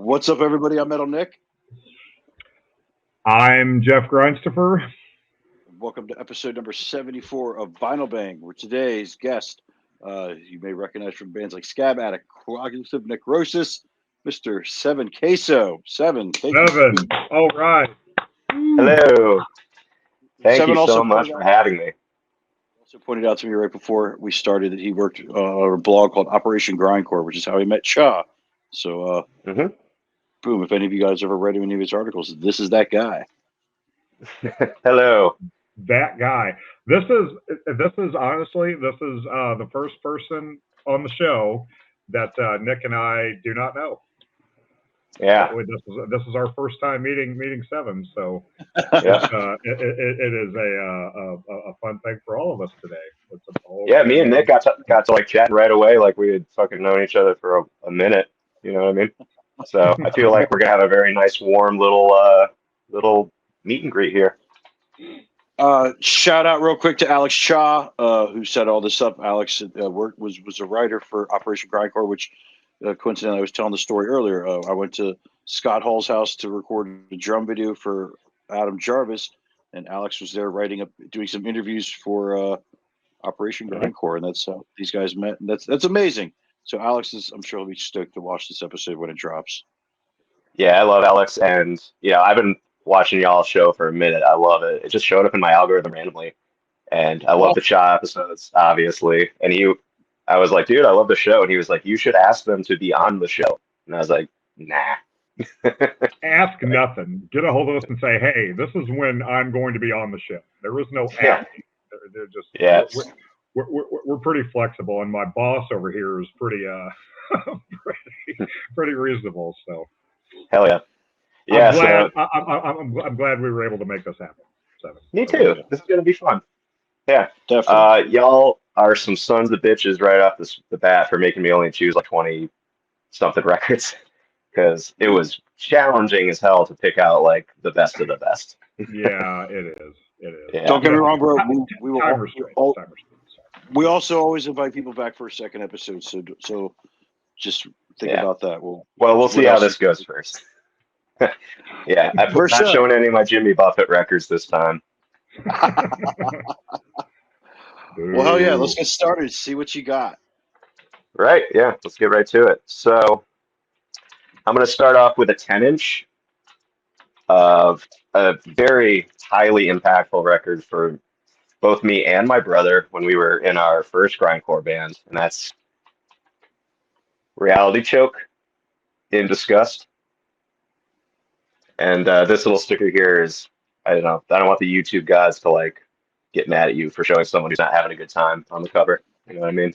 What's up, everybody? I'm Metal Nick. I'm Jeff Grindstoffer. Welcome to episode number 74 of Vinyl Bang, where today's guest, you may recognize from bands like Scab Addict, Coagulative Necrosis, Mr. Seven Caso. Seven. All right. Hello. Thank Seven you so much for having me. Also pointed out to me right before we started that he worked on a blog called Operation Grindcore, which is how he met Shaw. So, boom, if any of you guys ever read any of his articles, this is that guy. Hello. That guy. This is honestly the first person on the show that Nick and I do not know. Yeah. This is our first time meeting Seven, so yeah. it is a fun thing for all of us today. Yeah, me and Nick got to like chatting right away, like we had fucking known each other for a minute. You know what I mean? So I feel like we're gonna have a very nice, warm little meet and greet here. Shout out real quick to Alex Cha, who set all this up. Alex was a writer for Operation Grindcore, which coincidentally I was telling the story earlier. I went to Scott Hall's house to record a drum video for Adam Jarvis, and Alex was there doing some interviews for Operation Grindcore, and that's how these guys met. And that's amazing. So Alex I'm sure he'll be stoked to watch this episode when it drops. Yeah, I love Alex, and I've been watching y'all's show for a minute. I love it. It just showed up in my algorithm randomly, and I love the Cha episodes, obviously. And I was like, dude, I love the show, and he was like, you should ask them to be on the show, and I was like, nah. Ask nothing. Get a hold of us and say, hey, this is when I'm going to be on the show. There is no asking. They're just we're pretty flexible, and my boss over here is pretty pretty reasonable. So hell yeah. Yeah, I'm glad we were able to make this happen. Me too. This is gonna be fun. Yeah, definitely. Y'all are some sons of bitches right off the bat for making me only choose like 20 something records, because it was challenging as hell to pick out like the best of the best. Yeah, it is. Yeah. Don't get me wrong, bro. We also always invite people back for a second episode, so just think about that. We'll see how this goes first. Yeah, I'm not showing any of my Jimmy Buffett records this time. Well, hell yeah, let's get started. See what you got. Right, yeah, let's get right to it. So I'm going to start off with a 10-inch of a very highly impactful record for both me and my brother when we were in our first grindcore band, and that's Reality Choke, In Disgust. And this little sticker here is, I don't want the YouTube guys to like get mad at you for showing someone who's not having a good time on the cover. You know what I mean?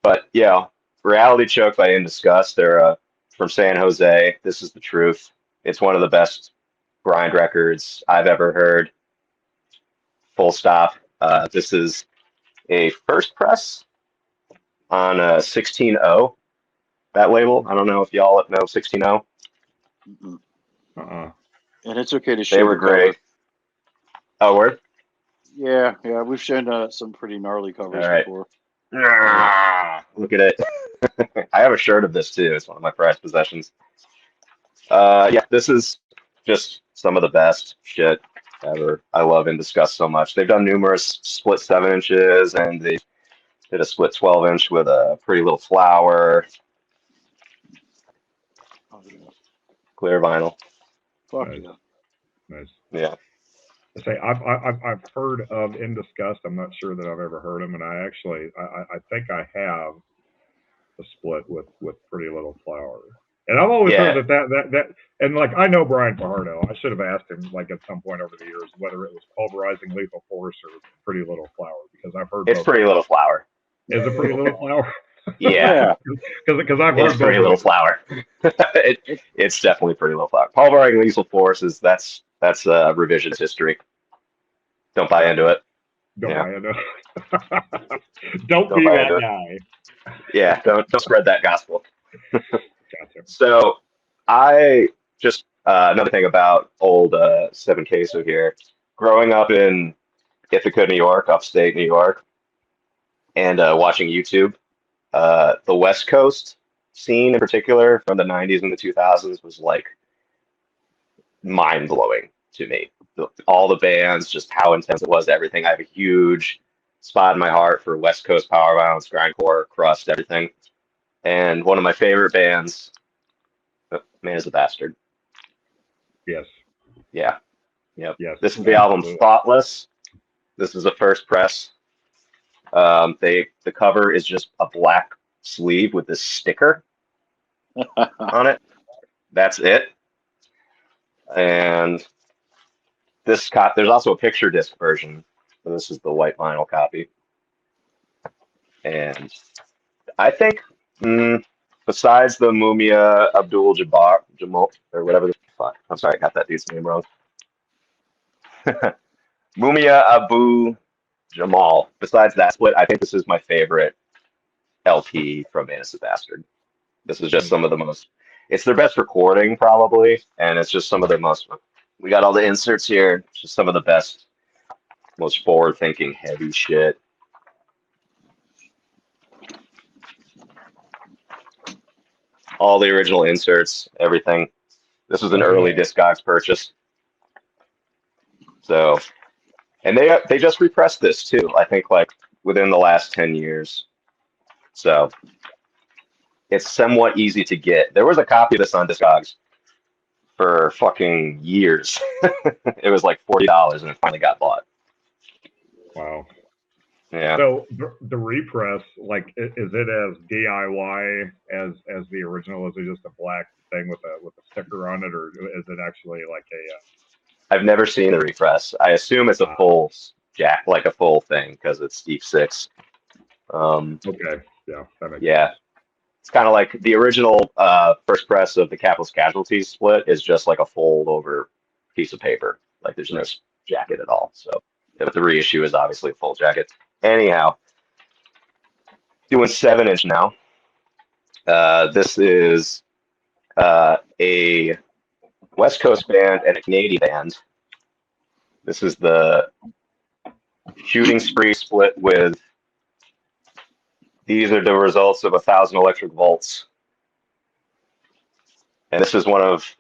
But yeah, Reality Choke by In Disgust. They're from San Jose. This is the truth. It's one of the best grind records I've ever heard. Full stop. This is a first press on a 16.0. That label. I don't know if y'all know 16.0. And it's okay to show. They were great. Oh, word? Yeah, we've shown some pretty gnarly covers before. Look at it. I have a shirt of this too. It's one of my prized possessions. This is just some of the best shit ever. I love In Disgust so much. They've done numerous split 7 inches, and they did a split 12-inch with a Pretty Little Flower. Clear vinyl. Nice. Yeah. I say I've heard of In Disgust. I'm not sure that I've ever heard them, and I think I have a split with Pretty Little Flower. And I've always heard that and like I know Brian Fajardo. I should have asked him like at some point over the years whether it was Pulverizing Lethal Force or Pretty Little Flower, because I've heard it's Pretty Little Flower. Is it Pretty Little Flower? Yeah, because I've heard Pretty Little Flower. It's definitely Pretty Little Flower. Pulverizing Lethal Force is that's revisionist history. Don't buy into it. Don't buy into it. Don't be that guy. Yeah, don't spread that gospel. Gotcha. So I just another thing about old Seven Caso here. Growing up in Ithaca, New York, upstate New York, and watching YouTube, the West Coast scene in particular from the 90s and the 2000s was like mind blowing to me. All the bands, just how intense it was, everything. I have a huge spot in my heart for West Coast power violence, grindcore, crust, everything. And one of my favorite bands, Man is a Bastard. Yes. Yeah. Yep. Yes. This is the album Absolutely. Thoughtless. This is the first press. The cover is just a black sleeve with this sticker on it. That's it. And there's also a picture disc version. So this is the white vinyl copy. And I think, besides the Mumia Abdul Jabbar, Jamal, or whatever the fuck, I'm sorry, I got that dude's name wrong. Mumia Abu Jamal. Besides that split, I think this is my favorite LP from Man is a Bastard. This is just some of the most, it's their best recording probably, and it's just some of their most, we got all the inserts here, it's just some of the best, most forward-thinking, heavy shit. All the original inserts, everything. This was an early Discogs purchase. So, and they just repressed this too, I think like within the last 10 years. So, it's somewhat easy to get. There was a copy of this on Discogs for fucking years. It was like $40 and it finally got bought. Wow. Yeah. So the repress, like, is it as DIY as the original? Is it just a black thing with a sticker on it, or is it actually like a? I've never seen the repress. I assume it's a full jack, like a full thing, because it's Deep 6. Okay. Yeah. That makes sense. It's kind of like the original first press of the Capitalist Casualties split is just like a fold over piece of paper. Like there's no jacket at all. So but the reissue is obviously a full jacket. Anyhow, doing 7-inch now. This is a West Coast band and a Canadian band. This is the Shooting Spree split with, these are the results of 1,000 Electric Volts. And this is one of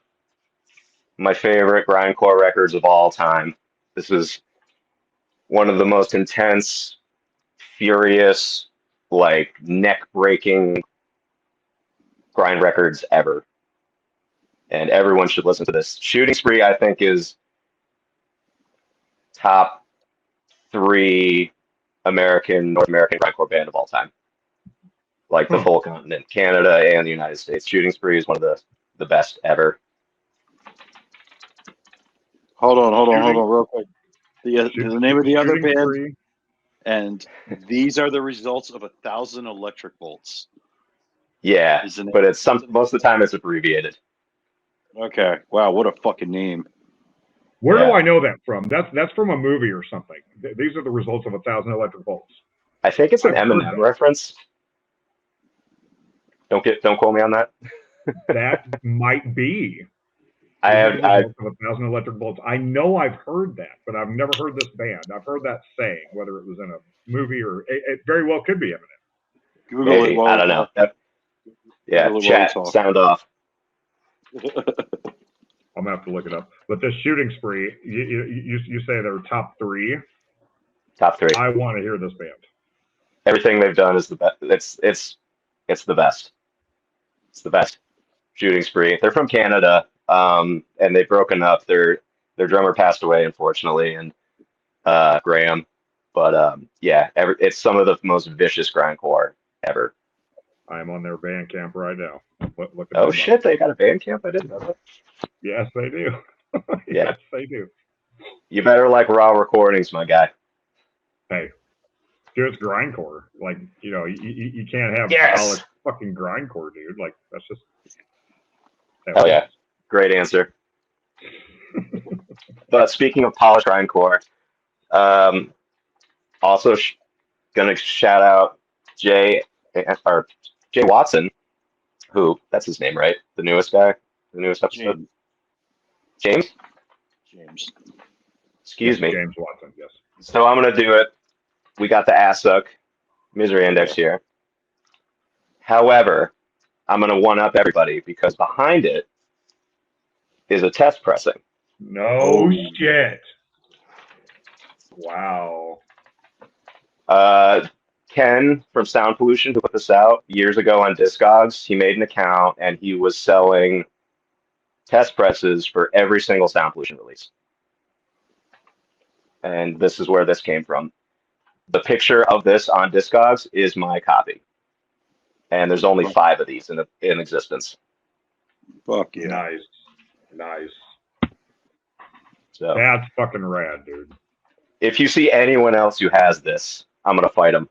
my favorite grindcore records of all time. This is one of the most intense, furious, like neck-breaking grind records ever. And everyone should listen to this. Shooting Spree, I think, is top 3 North American grindcore band of all time. Like the full continent, Canada and the United States. Shooting Spree is one of the best ever. Hold on, real quick. The name of the other band, Spree. and these are the results of 1,000 Electric Volts. Yeah, but it's most of the time it's abbreviated. Okay. Wow, what a fucking name. Where do I know that from? That's from a movie or something. These are the results of 1,000 Electric Volts. I think it's an Eminem reference. Don't quote me on that. That might be. I've 1,000 Electric Volts. I know I've heard that, but I've never heard this band. I've heard that saying, whether it was in a movie or it very well could be Eminem. Google it. I don't know. Yeah, chat, sound off. I'm gonna have to look it up. But this Shooting Spree, you say they're top 3. Top 3. I want to hear this band. Everything they've done is the best. It's the best. It's the best. Shooting Spree. They're from Canada, and they've broken up. Their drummer passed away, unfortunately, and Graham. But yeah, it's some of the most vicious grindcore ever. I'm on their Bandcamp right now. Oh shit, they got a Bandcamp? I didn't know that. Yes, they do. Yes, they do. You better like raw recordings, my guy. Hey, dude, it's grindcore. Like, you can't have polished fucking grindcore, dude. Like, that's just. Hell yeah. Great answer. But speaking of polished grindcore, also gonna shout out Jay Watson, who, that's his name, right? The newest guy, the newest episode. James. Excuse me. James Watson, yes. So I'm gonna do it. We got the ASUC Misery Index here. However, I'm going to one-up everybody because behind it is a test pressing. No shit. Wow. Ken from Sound Pollution, who put this out years ago on Discogs, he made an account and he was selling test presses for every single Sound Pollution release. And this is where this came from. The picture of this on Discogs is my copy. And there's only 5 of these in existence. Fuck yeah. Nice. So that's fucking rad, dude. If you see anyone else who has this, I'm going to fight them.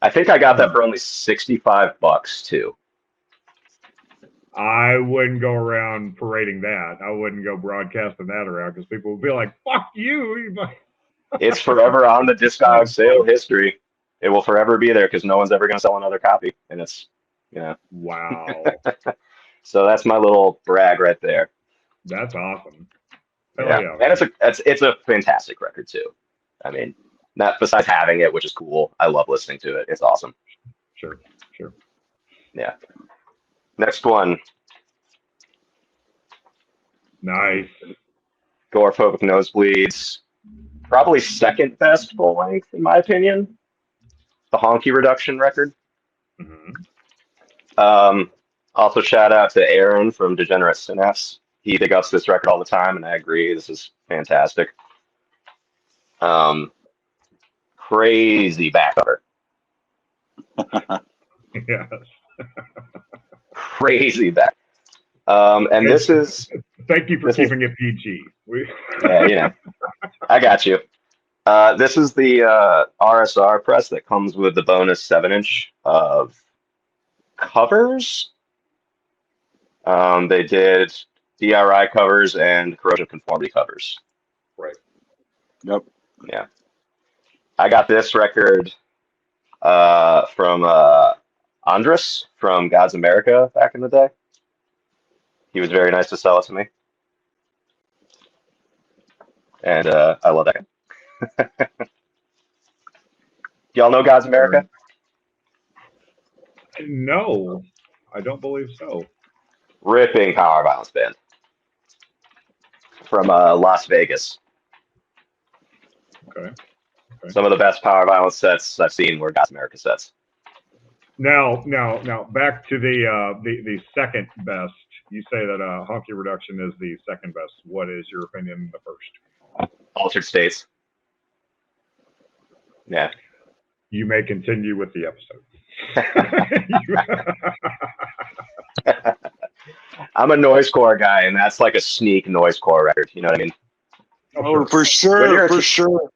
I think I got that for only $65 too. I wouldn't go around parading that. I wouldn't go broadcasting that around because people would be like, fuck you. It's forever on the Discogs sale history. It will forever be there because no one's ever going to sell another copy. And it's, Wow. So that's my little brag right there. That's awesome. Yeah. And it's a fantastic record too. I mean, not besides having it, which is cool. I love listening to it. It's awesome. Sure. Yeah. Next one. Nice. Agoraphobic Nosebleeds. Probably second best full length, in my opinion. The Honky Reduction record. Mm-hmm. Also, shout out to Aaron from Degenerate Synapse. He big ups this record all the time, and I agree. This is fantastic. Crazy back cover. Yes. Crazy back. And this is. Thank you for keeping it PG. Yeah, I got you. This is the RSR press that comes with the bonus 7-inch of covers. They did DRI covers and corrosion conformity covers. Right. Yep. Yeah. I got this record from Andres from God's America back in the day. He was very nice to sell it to me. And I love that guy. Y'all know God's America? No, I don't believe so. Ripping power violence band from Las Vegas. Okay. Some of the best power violence sets I've seen were God's America sets. Now, back to the second best. You say that Honky Reduction is the second best. What is your opinion the first? Altered States. Yeah. You may continue with the episode. I'm a noisecore guy, and that's like a sneak noisecore record. You know what I mean? Oh, for sure, for sure.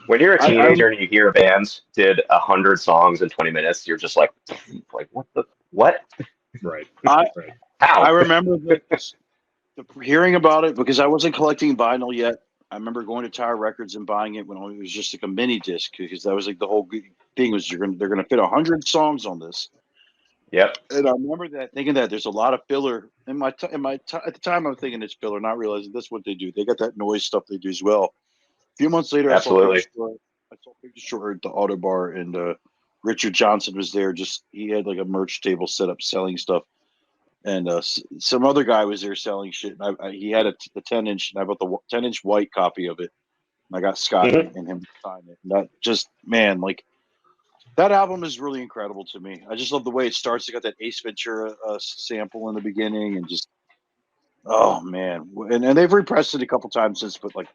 When you're a teenager and you hear bands did 100 songs in 20 minutes, you're just like what? Right. I remember hearing about it because I wasn't collecting vinyl yet. I remember going to Tower Records and buying it when it was just like a mini disc because that was like the whole thing was they're gonna fit 100 songs on this. Yep. And I remember thinking that there's a lot of filler at the time. I'm thinking it's filler, not realizing that's what they do. They got that noise stuff they do as well. A few months later, absolutely. I saw Picture Store at the Auto Bar, and Richard Johnson was there. He had like a merch table set up selling stuff, and some other guy was there selling shit. And he had a 10-inch, and I bought the 10-inch white copy of it. And I got Scott and him to sign it. And that just, man, like that album is really incredible to me. I just love the way it starts. It got that Ace Ventura sample in the beginning, and just, oh man, and they've repressed it a couple times since. But like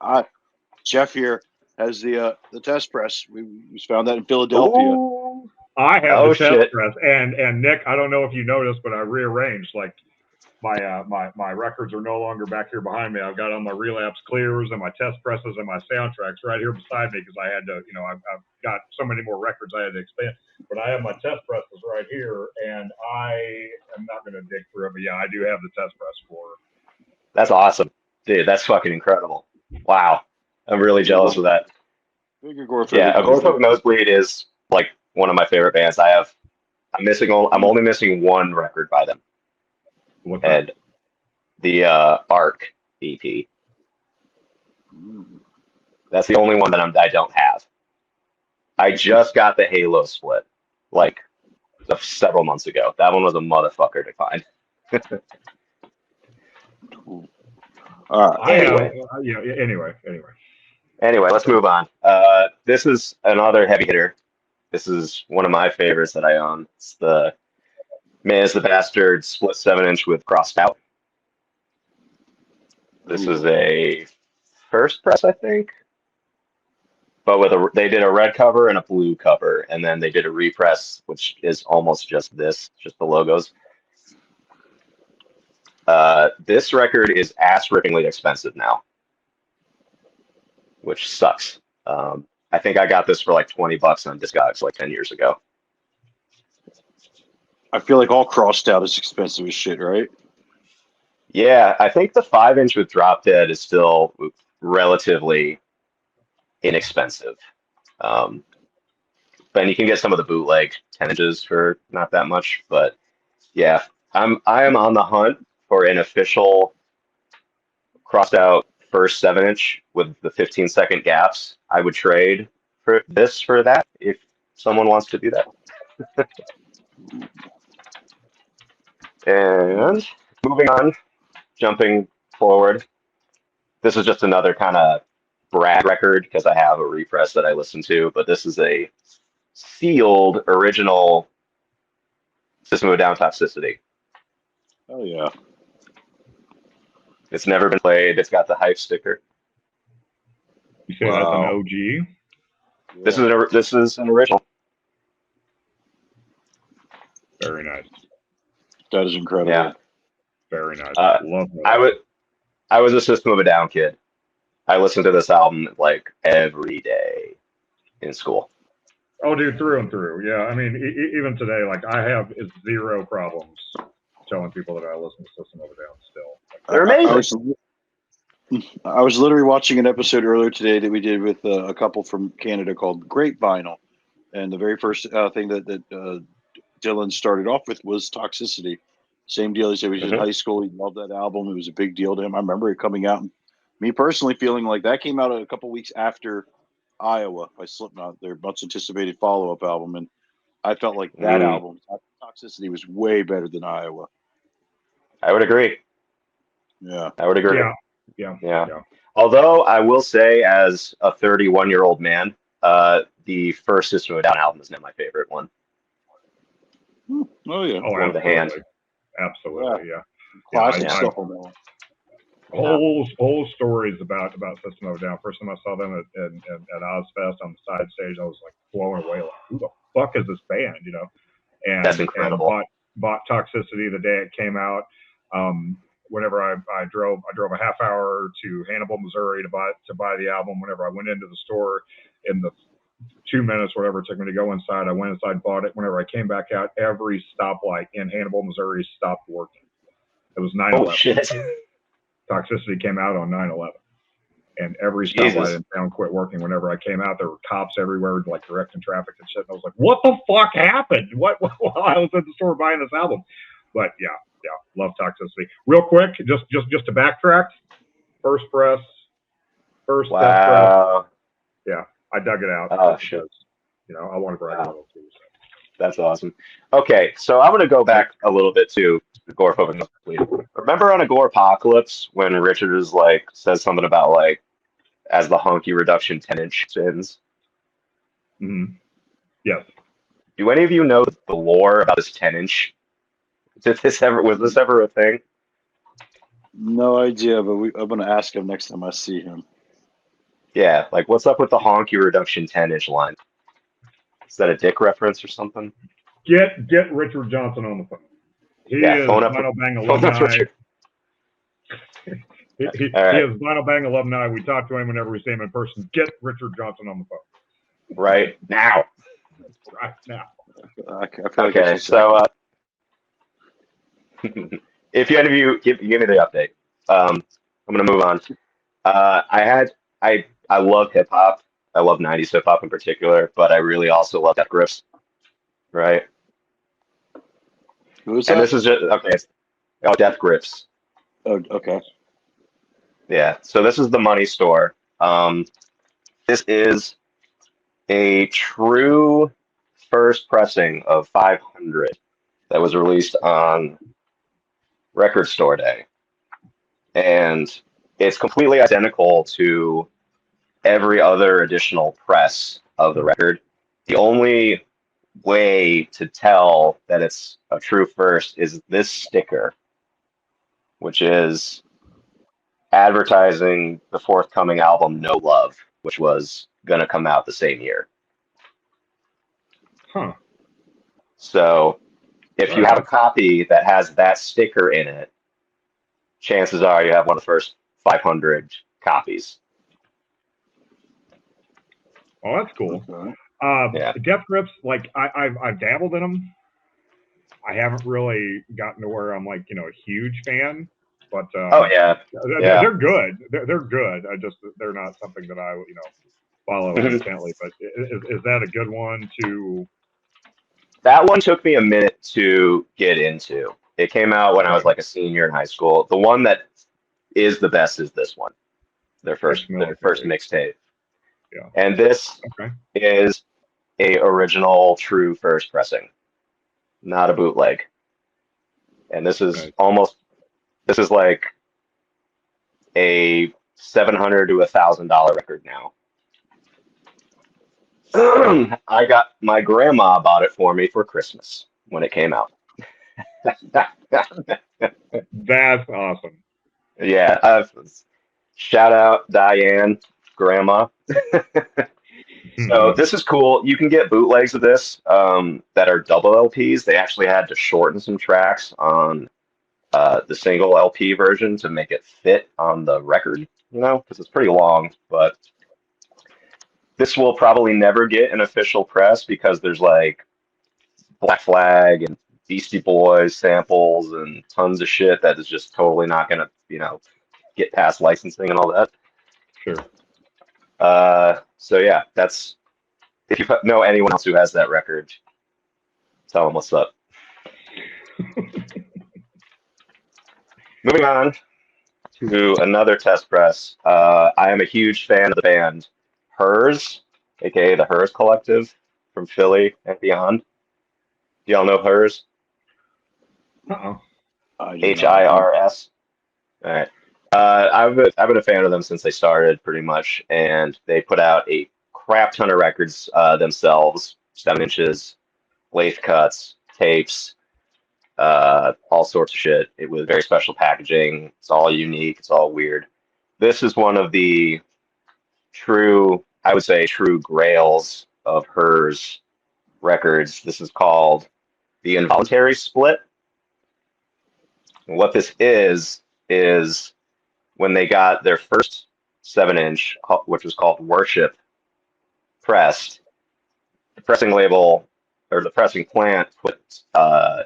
Jeff here has the test press. We found that in Philadelphia. Ooh, I have the test press, and Nick, I don't know if you noticed, but I rearranged. Like my records are no longer back here behind me. I've got all my relapse clears and my test presses and my soundtracks right here beside me because I had to, I've got so many more records I had to expand. But I have my test presses right here, and I am not going to dig through it. But yeah, I do have the test press for it. That's awesome, dude. That's fucking incredible. Wow. I'm really jealous of that. Agoraphobic Nosebleed is like one of my favorite bands. I'm only missing one record by them. What's and that? The Arc EP. That's the only one that I don't have. I just got the Halo split, like several months ago. That one was a motherfucker to find. All right. Anyway. Anyway, let's move on. This is another heavy hitter. This is one of my favorites that I own. It's the Man is the Bastard split 7-inch with crossed out. This is a first press, I think. But they did a red cover and a blue cover, and then they did a repress, which is almost just this, just the logos. This record is ass-rippingly expensive now, which sucks. I think I got this for like $20 on Discogs like 10 years ago. I feel like all crossed out is expensive as shit, right? Yeah, I think the 5-inch with drop dead is still relatively inexpensive. But you can get some of the bootleg 10 inches for not that much. But yeah, I am on the hunt for an official crossed out first 7-inch with the 15-second gaps. I would trade for that if someone wants to do that. And moving on, jumping forward, this is just another kind of brag record because I have a repress that I listen to, but this is a sealed original System of a Down Toxicity. Oh yeah. It's never been played. It's got the hype sticker. You say that's an OG? Yeah. This is an original. Very nice. That is incredible. Yeah. Very nice. Love that. I was a System of a Down kid. I listened to this album like every day in school. Oh, dude, through and through. Yeah, I mean, even today, like I have zero problems telling people that I listen to System of a Down still. They're amazing. I was literally watching an episode earlier today that we did with a couple from Canada called Great Vinyl, and the very first thing that Dylan started off with was Toxicity. Same deal. He said he was in high school. He loved that album. It was a big deal to him. I remember it coming out. And me personally feeling like that came out a couple weeks after Iowa by Slipknot, their much anticipated follow-up album, and I felt like that album, Toxicity, was way better than Iowa. I would agree. Yeah, I would agree. Yeah. Although I will say, as a 31-year-old man, the first System of a Down album is not my favorite one. Oh yeah. One of the hand. Absolutely, yeah. Classic stuff on that one. Whole stories about System of a Down. First time I saw them at Ozfest on the side stage, I was like blown away. Like, who the fuck is this band? You know, and that's incredible. And bought Toxicity the day it came out. Whenever I drove a half hour to Hannibal, Missouri to buy the album. Whenever I went into the store, in the 2 minutes, whatever it took me to go inside, I went inside, bought it. Whenever I came back out, every stoplight in Hannibal, Missouri stopped working. It was 9/11. Oh shit. Toxicity came out on 9/11, and every stoplight in town quit working. Whenever I came out, there were cops everywhere, like directing traffic and shit. And I was like, "What the fuck happened?" While I was at the store buying this album. But yeah, love Toxicity. Real quick, just to backtrack, first press. Wow. Yeah, I dug it out. Oh shit. You know, I want to brag a little too. So. That's awesome. Okay, so I'm going to go back a little bit to Agoraphobic. Remember on Agorapocalypse when Richard is like, says something about like, as the honky reduction 10-inch spins? Mm-hmm. Yes. Do any of you know the lore about this 10-inch? Was this ever a thing? No idea, but I'm going to ask him next time I see him. Yeah, like what's up with the honky reduction 10-inch line? Is that a dick reference or something? Get Richard Johnson on the phone. He is Vinyl Bang alumni. He is Vinyl Bang alumni. We talk to him whenever we see him in person. Get Richard Johnson on the phone. Right now. Right now. Okay, so if any of you give me the update, I'm gonna move on. I love hip hop. I love 90s hip hop in particular, but I really also love Death Grips, right? Who is that? And this is just okay. Oh, Death Grips. Oh, okay. Yeah. So this is the Money Store. This is a true first pressing of 500 that was released on Record Store Day. And it's completely identical to every other additional press of the record. The only way to tell that it's a true first is this sticker, which is advertising the forthcoming album No Love, which was going to come out the same year. Huh. So if you Right. have a copy that has that sticker in it, chances are you have one of the first 500 copies. Oh, that's cool. Okay. Yeah. Death grips, like I've dabbled in them. I haven't really gotten to where I'm like, you know, a huge fan, but Oh yeah. Yeah. they're good. They're good. They're not something that I, you know, follow Mhm. intently. But is that a good one to? That one took me a minute to get into. It came out when I was Okay. like a senior in high school. The one that is the best is this one, their first Ex-military. mixtape. Yeah. And this Okay. is a original true first pressing, not a bootleg. And this is Nice. this is like a $700 to $1,000 record now. I got my grandma bought it for me for Christmas when it came out. That's awesome. Yeah, shout out Diane, grandma. So this is cool. You can get bootlegs of this that are double LPs. They actually had to shorten some tracks on the single LP version to make it fit on the record, you know, because it's pretty long. But this will probably never get an official press because there's like Black Flag and Beastie Boys samples and tons of shit that is just totally not gonna, you know, get past licensing and all that. Sure. So yeah, that's if you know anyone else who has that record, tell them what's up. Moving on to another test press. I am a huge fan of the band Hers, aka the Hers Collective from Philly and beyond. Do y'all know Hers? Uh-oh. HIRS. All right. I've been a fan of them since they started, pretty much, and they put out a crap ton of records themselves, 7 inches, lathe cuts, tapes, all sorts of shit. It was very special packaging. It's all unique. It's all weird. This is one of the true, I would say, true grails of Hers records. This is called the Involuntary Split. And what this is when they got their first 7 inch, which was called Worship, pressed, the pressing label or the pressing plant put a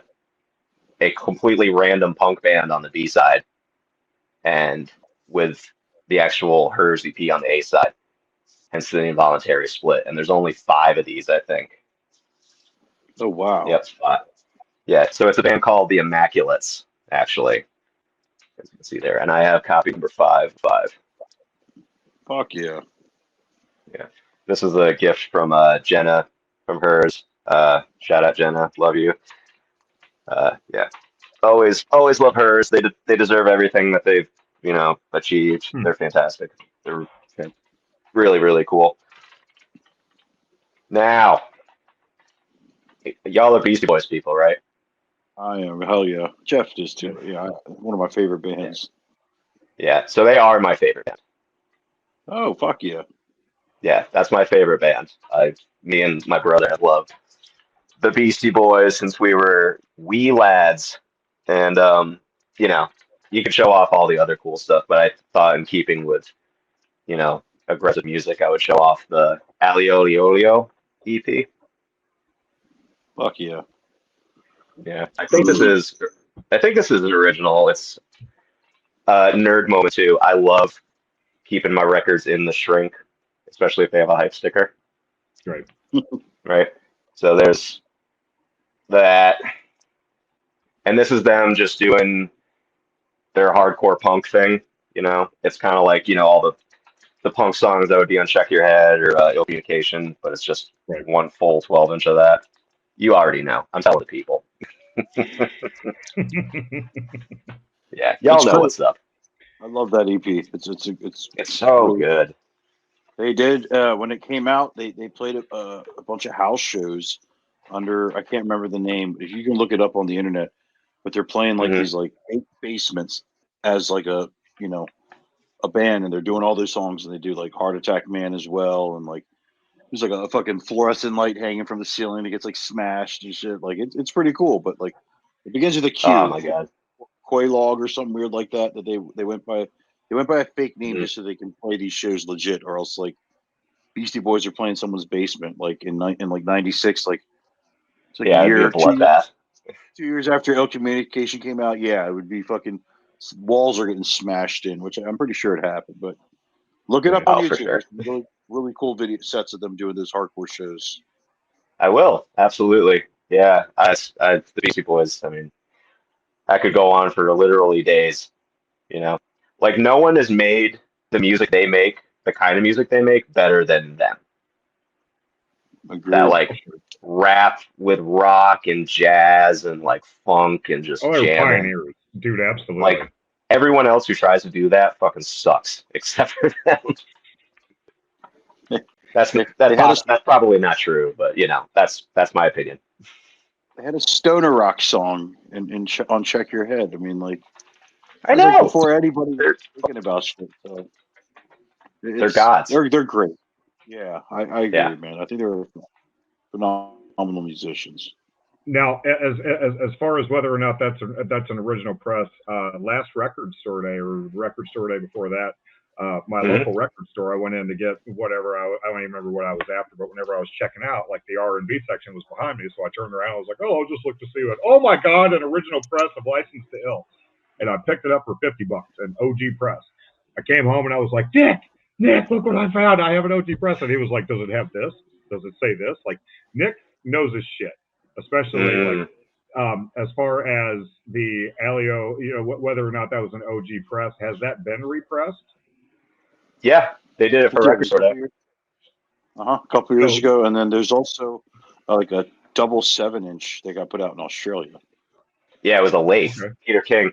completely random punk band on the B side and with the actual Hers EP on the A side, hence the Involuntary Split. And there's only 5 of these, I think. Oh wow. Yep, 5. Yeah, so it's a band called the Immaculates, actually, as you can see there. And I have copy number 5. Fuck yeah. Yeah. This is a gift from Jenna from Hers. Shout out Jenna, love you. Yeah. Always love Hers. They deserve everything that they've, you know, achieved. They're fantastic. They're really, really cool. Now, y'all are Beastie Boys people, right? I am. Hell yeah. Jeff is too. Yeah, one of my favorite bands. Yeah, so they are my favorite band. Oh, fuck yeah. Yeah, that's my favorite band. Me and my brother have loved the Beastie Boys since we were wee lads. And, you know, you could show off all the other cool stuff, but I thought in keeping with, you know, aggressive music, I would show off the Alioli Olio EP. Fuck yeah. Yeah, I think this is an original. It's nerd moment too. I love keeping my records in the shrink, especially if they have a hype sticker. Right. Right. So there's that, and this is them just doing their hardcore punk thing. You know, it's kind of like, you know, all the the punk songs that would be on Check Your Head or Ill Communication, but it's just Right. one full 12-inch of that. You already know. I'm telling the people. Yeah, y'all It's know great. what's up. I love that EP. It's so really good. They did when it came out. They played a bunch of house shows under, I can't remember the name. If you can look it up on the internet, but they're playing like Mhm. these like 8 basements as like a a band, and they're doing all their songs, and they do like Heart Attack Man as well, and like there's like a fucking fluorescent light hanging from the ceiling that gets like smashed and shit. Like it's pretty cool, but like it begins with a Oh Q, my god. Quaylog or something weird like that. That they went by. They went by a fake name Mhm. just so they can play these shows legit, or else like Beastie Boys are playing someone's basement, like in like '96, like it's like a Yeah, it'd be a year, bloodbath. 2 years after Ill Communication came out. Yeah, it would be fucking walls are getting smashed in, which I'm pretty sure it happened. But look it up on Oh, for YouTube. sure. There's some really really cool video sets of them doing those hardcore shows. I will. Absolutely. Yeah. The Beastie Boys, I mean, I could go on for literally days, you know. Like no one has made the music they make, the kind of music they make, better than them. That Agreed. like rap with rock and jazz and like funk and just Oh, they were jamming. pioneers, dude. Absolutely. Like everyone else who tries to do that fucking sucks, except for them. That's probably not true, but you know, that's my opinion. They had a stoner rock song on Check Your Head. I mean, like I it was like know. before anybody was They're, thinking about shit. So they're gods. they're great. Yeah, I agree, Yeah. man. I think they're phenomenal musicians. Now, as far as whether or not that's an original press, last record store day or record store day before that, my Mhm. local record store, I went in to get whatever I don't even remember what I was after, but whenever I was checking out, like the R&B section was behind me, so I turned around. I was like, oh, I'll just look to see what. Oh my God, an original press of License to Ill, and I picked it up for $50, an OG press. I came home and I was like, Nick, look what I found. I have an OG press, and he was like, does it have this? Does it say this? Like Nick knows his shit. Especially like as far as the Alio, whether or not that was an OG press, has that been repressed? Yeah, they did it for record store day. A couple years ago, and then there's also like a double 7-inch that got put out in Australia. Yeah, it was a late Peter King.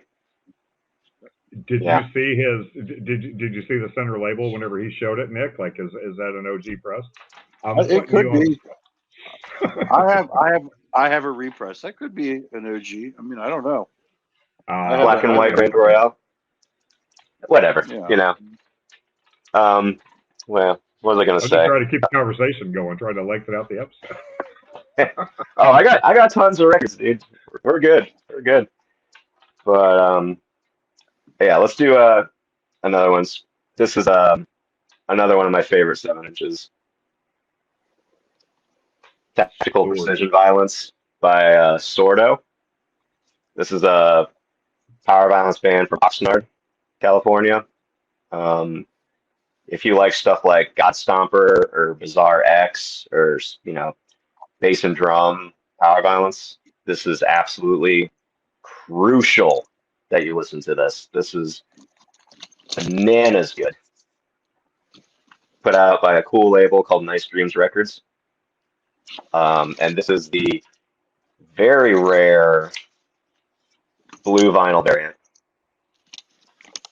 Did you see his? Did you see the center label whenever he showed it, Nick? Like, is that an OG press? It could be. I have a repress. That could be an OG. I mean, I don't know. Black and white Grand Royale. Whatever, you know. Well, what was I gonna say? Just try to keep the conversation going. Try to lengthen out the episode. Oh, I got tons of records, dude. We're good. But yeah, let's do another one. This is another one of my favorite 7-inches. Tactical Precision Violence by Sordo. This is a power violence band from Oxnard, California. If you like stuff like God Stomper or Bizarre X or bass and drum power violence, this is absolutely crucial that you listen to this. This is bananas good. Put out by a cool label called Nice Dreams Records. And this is the very rare blue vinyl variant.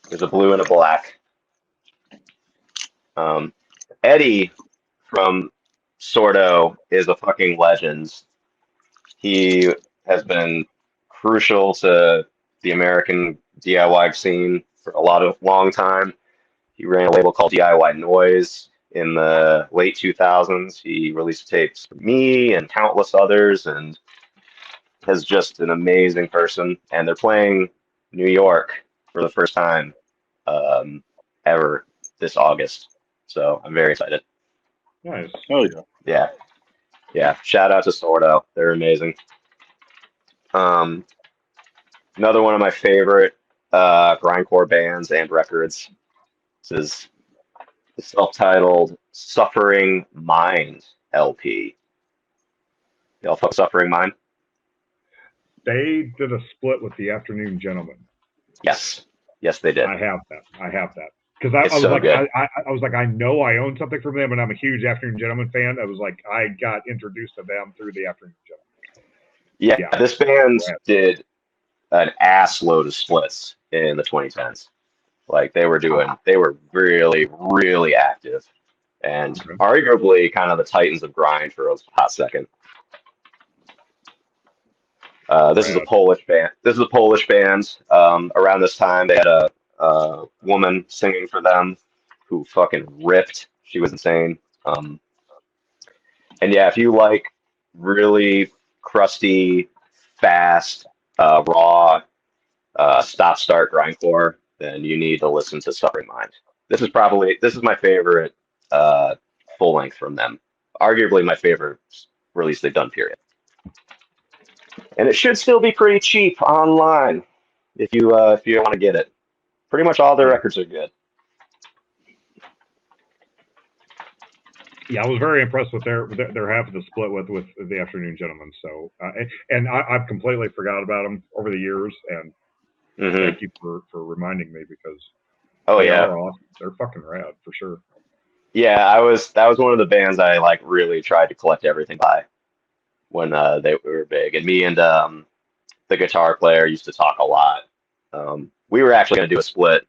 There's a blue and a black. Eddie from Sordo is a fucking legend. He has been crucial to the American DIY scene for a long time. He ran a label called DIY Noise in the late 2000s. He released tapes for me and countless others, and is just an amazing person. And they're playing New York for the first time ever this August. So I'm very excited. Nice. Oh yeah. Yeah. Shout out to Sordo. They're amazing. Another one of my favorite grindcore bands and records. This is the self-titled Suffering Mind LP. Y'all fuck Suffering Mind? They did a split with the Afternoon Gentlemen. Yes, they did. I have that. Because I It's was so like, good. I was like, I know I own something from them, and I'm a huge Afternoon Gentleman fan. I was like, I got introduced to them through the Afternoon Gentleman. Yeah, this band Rad. did an ass load of splits in the 2010s. Like they were really, really active, and Okay. arguably kind of the titans of grind for a hot second. This is a Rad. Polish band. This is a Polish band. Around this time, they had a woman singing for them who fucking ripped. She was insane. And yeah, if you like really crusty, fast, raw, stop-start grindcore, then you need to listen to Suffering Mind. This is my favorite full length from them. Arguably my favorite release they've done, period. And it should still be pretty cheap online if you want to get it. Pretty much all their records are good. Yeah, I was very impressed with their half of the split with the Afternoon Gentlemen. So, and I've completely forgot about them over the years. And thank you for reminding me, because they are awesome. They're fucking rad for sure. Yeah, that was one of the bands I like really tried to collect everything by when they were big. And me and the guitar player used to talk a lot. We were actually going to do a split,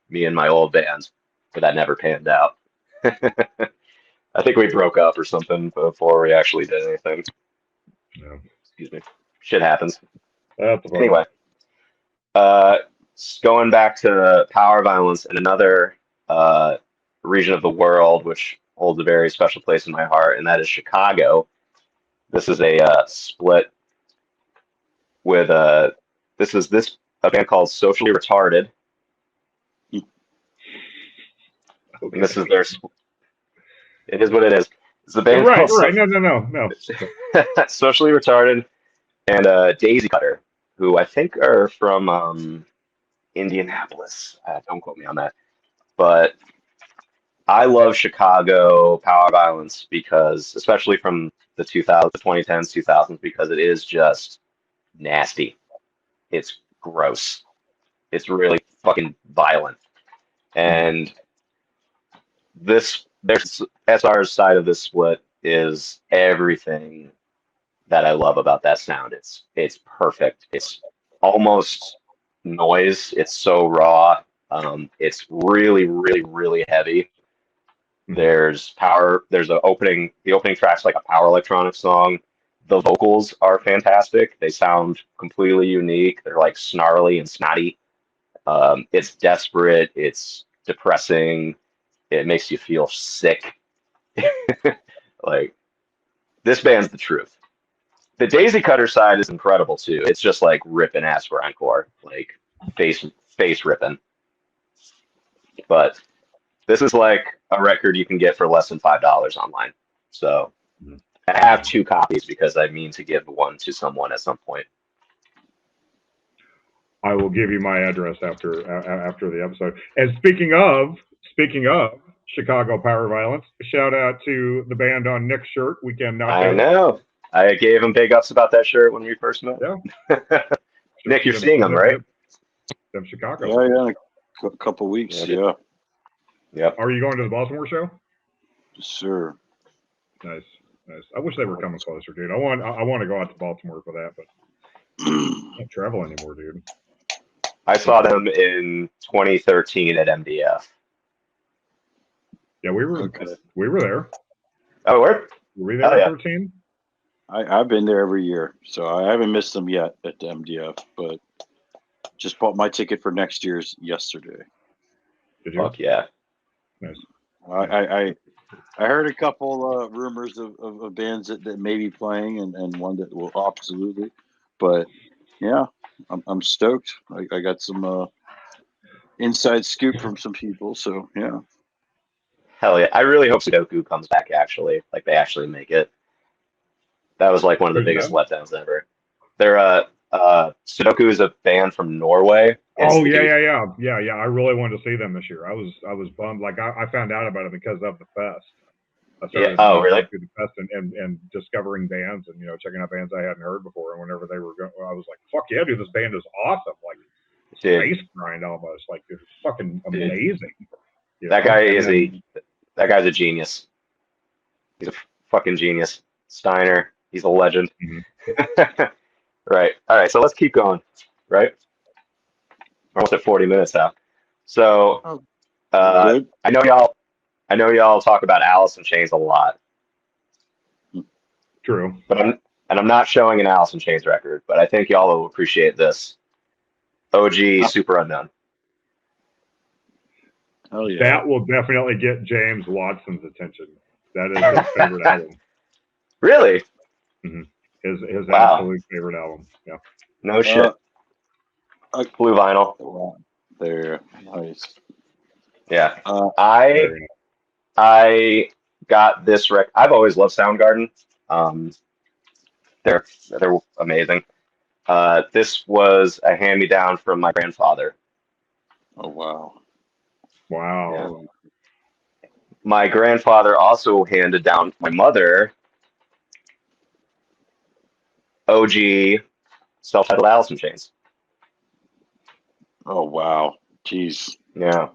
me and my old band, but that never panned out. I think we broke up or something before we actually did anything. Yeah. Excuse me. Shit happens. Anyway. Going back to power violence in another region of the world, which holds a very special place in my heart, and that is Chicago. This is a split with a band called Socially Retarded. Okay. And this is their. It is what it is. It's a band right. called No. Socially Retarded, and Daisy Cutter, who I think are from Indianapolis. Don't quote me on that. But I love Chicago power violence because, especially from the 2010s, 2000s, because it is just nasty. It's gross. It's really fucking violent. And their SR's side of this split is everything that I love about that sound. It's perfect. It's almost noise. It's so raw. It's really, really, really heavy. There's power. The opening track's like a power electronic song. The vocals are fantastic. They sound completely unique. They're like snarly and snotty. It's desperate. It's depressing. It makes you feel sick. Like, this band's the truth. The Daisy Cutter side is incredible too. It's just like ripping ass grindcore, like face ripping. But this is like a record you can get for less than $5 online. So I have 2 copies because I mean to give one to someone at some point. I will give you my address after the episode. And speaking of Chicago power violence, shout out to the band on Nick's shirt, Weekend Knockout. I know. I gave him big ups about that shirt when we first met. Yeah. Nick, you're seeing them, right? Them Chicago. Yeah, in a couple weeks. Yeah. Yep. Are you going to the Baltimore show? Sure. Nice. I wish they were coming closer, dude. I want to go out to Baltimore for that, but I can't travel anymore, dude. I saw them in 2013 at MDF. Yeah, we were there. Oh, where? Were we there in 13? I've been there every year, so I haven't missed them yet at the MDF, but just bought my ticket for next year's yesterday. Did you? Fuck yeah. Nice. I heard a couple rumors of bands that may be playing and one that will absolutely, but yeah, I'm stoked. I got some inside scoop from some people, so yeah. Hell yeah. I really hope Sudoku comes back, actually. Like, they actually make it. That was like one of the biggest letdowns ever. They're Sudoku is a band from Norway. Oh yeah. I really wanted to see them this year. I was bummed. Like I found out about it because of the fest. I started really? through the fest and discovering bands and checking out bands I hadn't heard before. And whenever they were going, I was like, "Fuck yeah, dude! This band is awesome!" Like space grind almost. Like it's fucking amazing. That guy's a genius. He's a fucking genius. Steiner, he's a legend. Mm-hmm. Right. All right. So let's keep going. Right. We're almost at 40 minutes now. So I know y'all talk about Alice in Chains a lot. True. But I'm not showing an Alice in Chains record, but I think y'all will appreciate this. OG Super Unknown. Oh yeah. That will definitely get James Watson's attention. That is his favorite album. Really? Mm-hmm. His absolute favorite album. Yeah. No shit. Blue vinyl. Wow. There. Nice. Yeah. I got this record. I've always loved Soundgarden. They're amazing. This was a hand-me-down from my grandfather. Oh wow. Wow. Yeah. My grandfather also handed down my mother OG self-titled Alice in Chains. Oh wow. Jeez. Yeah.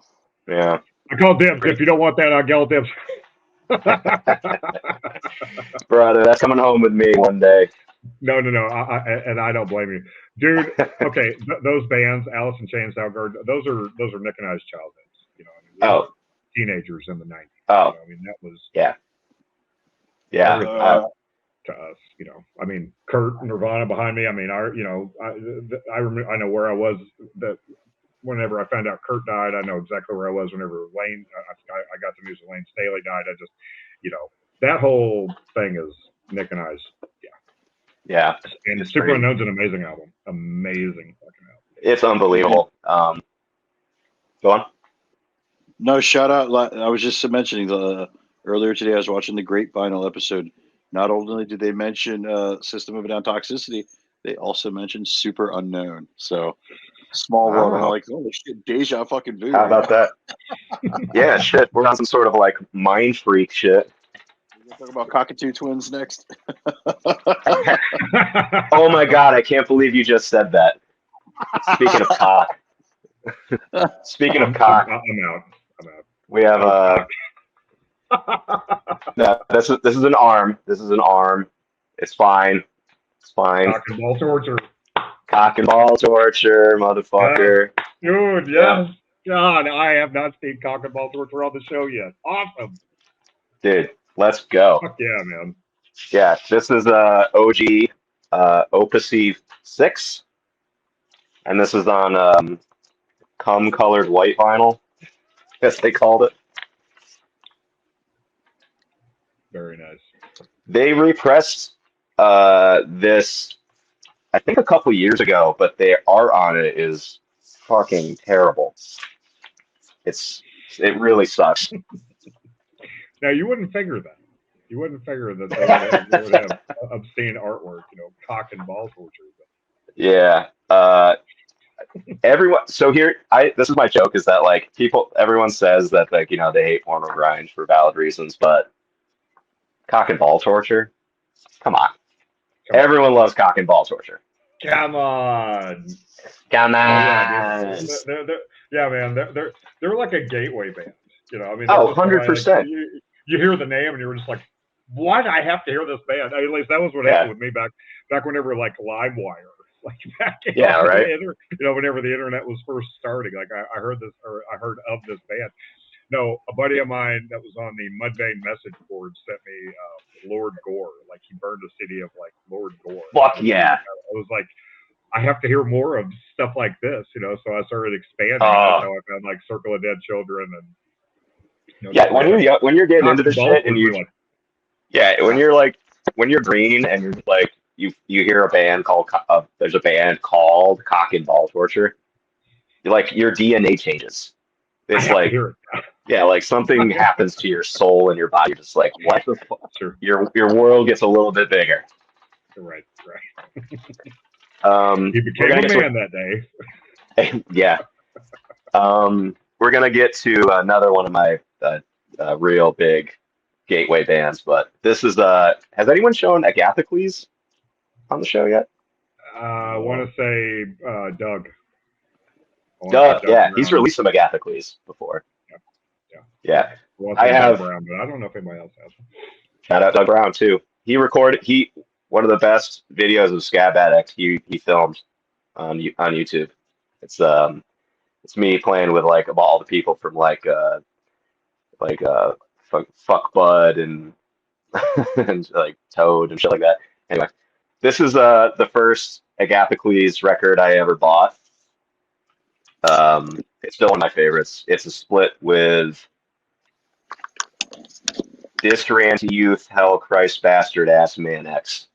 Yeah. I call dibs. If you don't want that, I'll yell dibs. Brother, that's coming home with me one day. No. I don't blame you, dude. Okay, those bands, Alice in Chains, Soundgarden, those are Nick and I's childhoods. You know, I mean, we were teenagers in the 90s. Oh, you know, I mean, that was to us. You know, I mean, Kurt, Nirvana behind me. I mean, I remember. I know where I was that. Whenever I found out Kurt died, I know exactly where I was. Whenever Lane, I got the news that Lane Staley died. I just, you know, that whole thing is Nick and I's. Yeah. And Super Unknown's an amazing album. Amazing fucking album. It's unbelievable. Go on. No, shout out. I was just mentioning earlier today. I was watching the Great Vinyl episode. Not only did they mention System of a Down Toxicity, they also mentioned Super Unknown. So. Small world. I'm like, oh shit, deja fucking vu. How about that? Yeah, shit. We're on some sort of like mind freak shit. We're gonna talk about Cockatoo Twins next. Oh my god, I can't believe you just said that. Speaking of cock. I'm out. We have no, this is an arm. This is an arm. It's fine. It's fine. Cock and ball torture. Cock and ball torture, motherfucker. Dude, yes. God, I have not seen Cock and ball torture on the show yet. Awesome. Dude, let's go. Fuck yeah, man. Yeah, this is OG Opusy 6. And this is on cum colored white vinyl, as they called it. Very nice. They repressed this I think a couple years ago, but their art on it is fucking terrible. It really sucks. Now you wouldn't figure that. You wouldn't figure that they would have obscene artwork, you know, cock and ball torture. Yeah. Everyone. So here, this is my joke: is that like everyone says that like you know they hate porno grind for valid reasons, but cock and ball torture. Come on. Everyone loves cock and ball torture. Come on. Come on. Yeah, man. They're like a gateway band. You know, I mean, 100%. You hear the name and you're just like, why do I have to hear this band? At least that was what happened with me back whenever like LimeWire, like back right. You know, whenever the internet was first starting, like I heard of this band. No, a buddy of mine that was on the Mudvayne message board sent me Lord Gore. Like he burned a CD of like Lord Gore. Fuck yeah! I was like, I have to hear more of stuff like this, you know. So I started expanding. That's how I found like Circle of Dead Children and. You know, when you're getting into the shit and when you're green and you're like you hear a band called there's a band called Cock and Ball Torture, like your DNA changes. It's like like something happens to your soul and your body. You're just like, what the fuck? Sure. Your world gets a little bit bigger. Right. He became a man that day. Yeah. We're gonna get to another one of my real big gateway bands, but this is has anyone shown Agathocles on the show yet? I want to say Doug. Duh, Doug yeah, he's Brown. released some Agathocles before. Yeah. Yeah. Well, I Doug have. Brown, but I don't know if anybody else has. Shout out Doug Brown too. He one of the best videos of Scab Addict he filmed on YouTube. It's me playing with like all the people from fuck Bud and and like Toad and shit like that. Anyway, this is the first Agathocles record I ever bought. It's still one of my favorites. It's a split with Discranty Youth Hell Christ Bastard Ass Man X.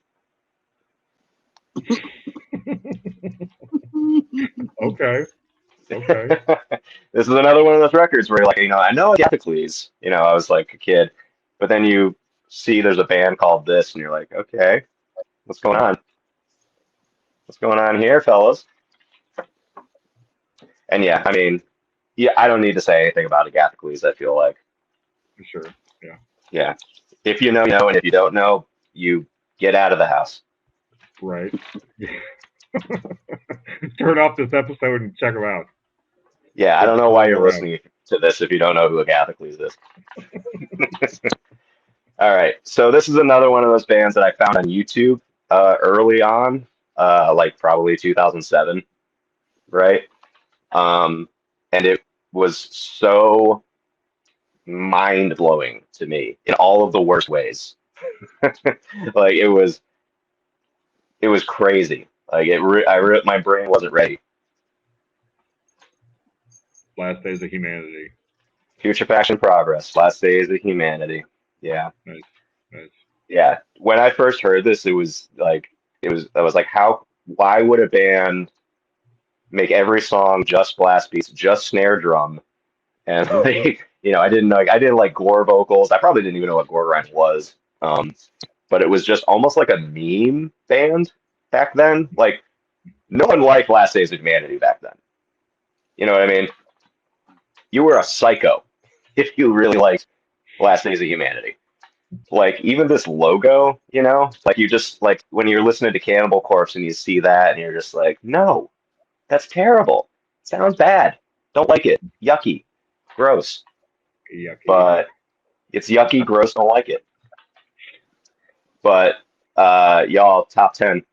Okay. This is another one of those records where you're like, I know Agathocles. I was like a kid, but then you see there's a band called this, and you're like, okay, what's going on? What's going on here, fellas? And yeah, I don't need to say anything about Agathocles, I feel like. For sure. Yeah. Yeah. If you know, you know, and if you don't know, you get out of the house. Right. Turn off this episode and check them out. Yeah, I don't know why you're listening to this if you don't know who Agathocles is. All right, so this is another one of those bands that I found on YouTube early on, like probably 2007, right? And it was so mind-blowing to me in all of the worst ways. Like it was crazy. Like my brain wasn't ready. Last Days of Humanity. Putrefaction Progress. Last Days of Humanity. Yeah. Nice. Yeah. When I first heard this, I was like, why would a band make every song just blast beats, just snare drum? And like, I didn't like gore vocals. I probably didn't even know what gore grind was. But it was just almost like a meme band back then. Like no one liked Last Days of Humanity back then. You know what I mean? You were a psycho if you really liked Last Days of Humanity. Like even this logo, like you just like when you're listening to Cannibal Corpse and you see that and you're just like, no, that's terrible. Sounds bad. Don't like it. Yucky. Gross. Yucky. But it's yucky, gross, don't like it. But y'all, top 10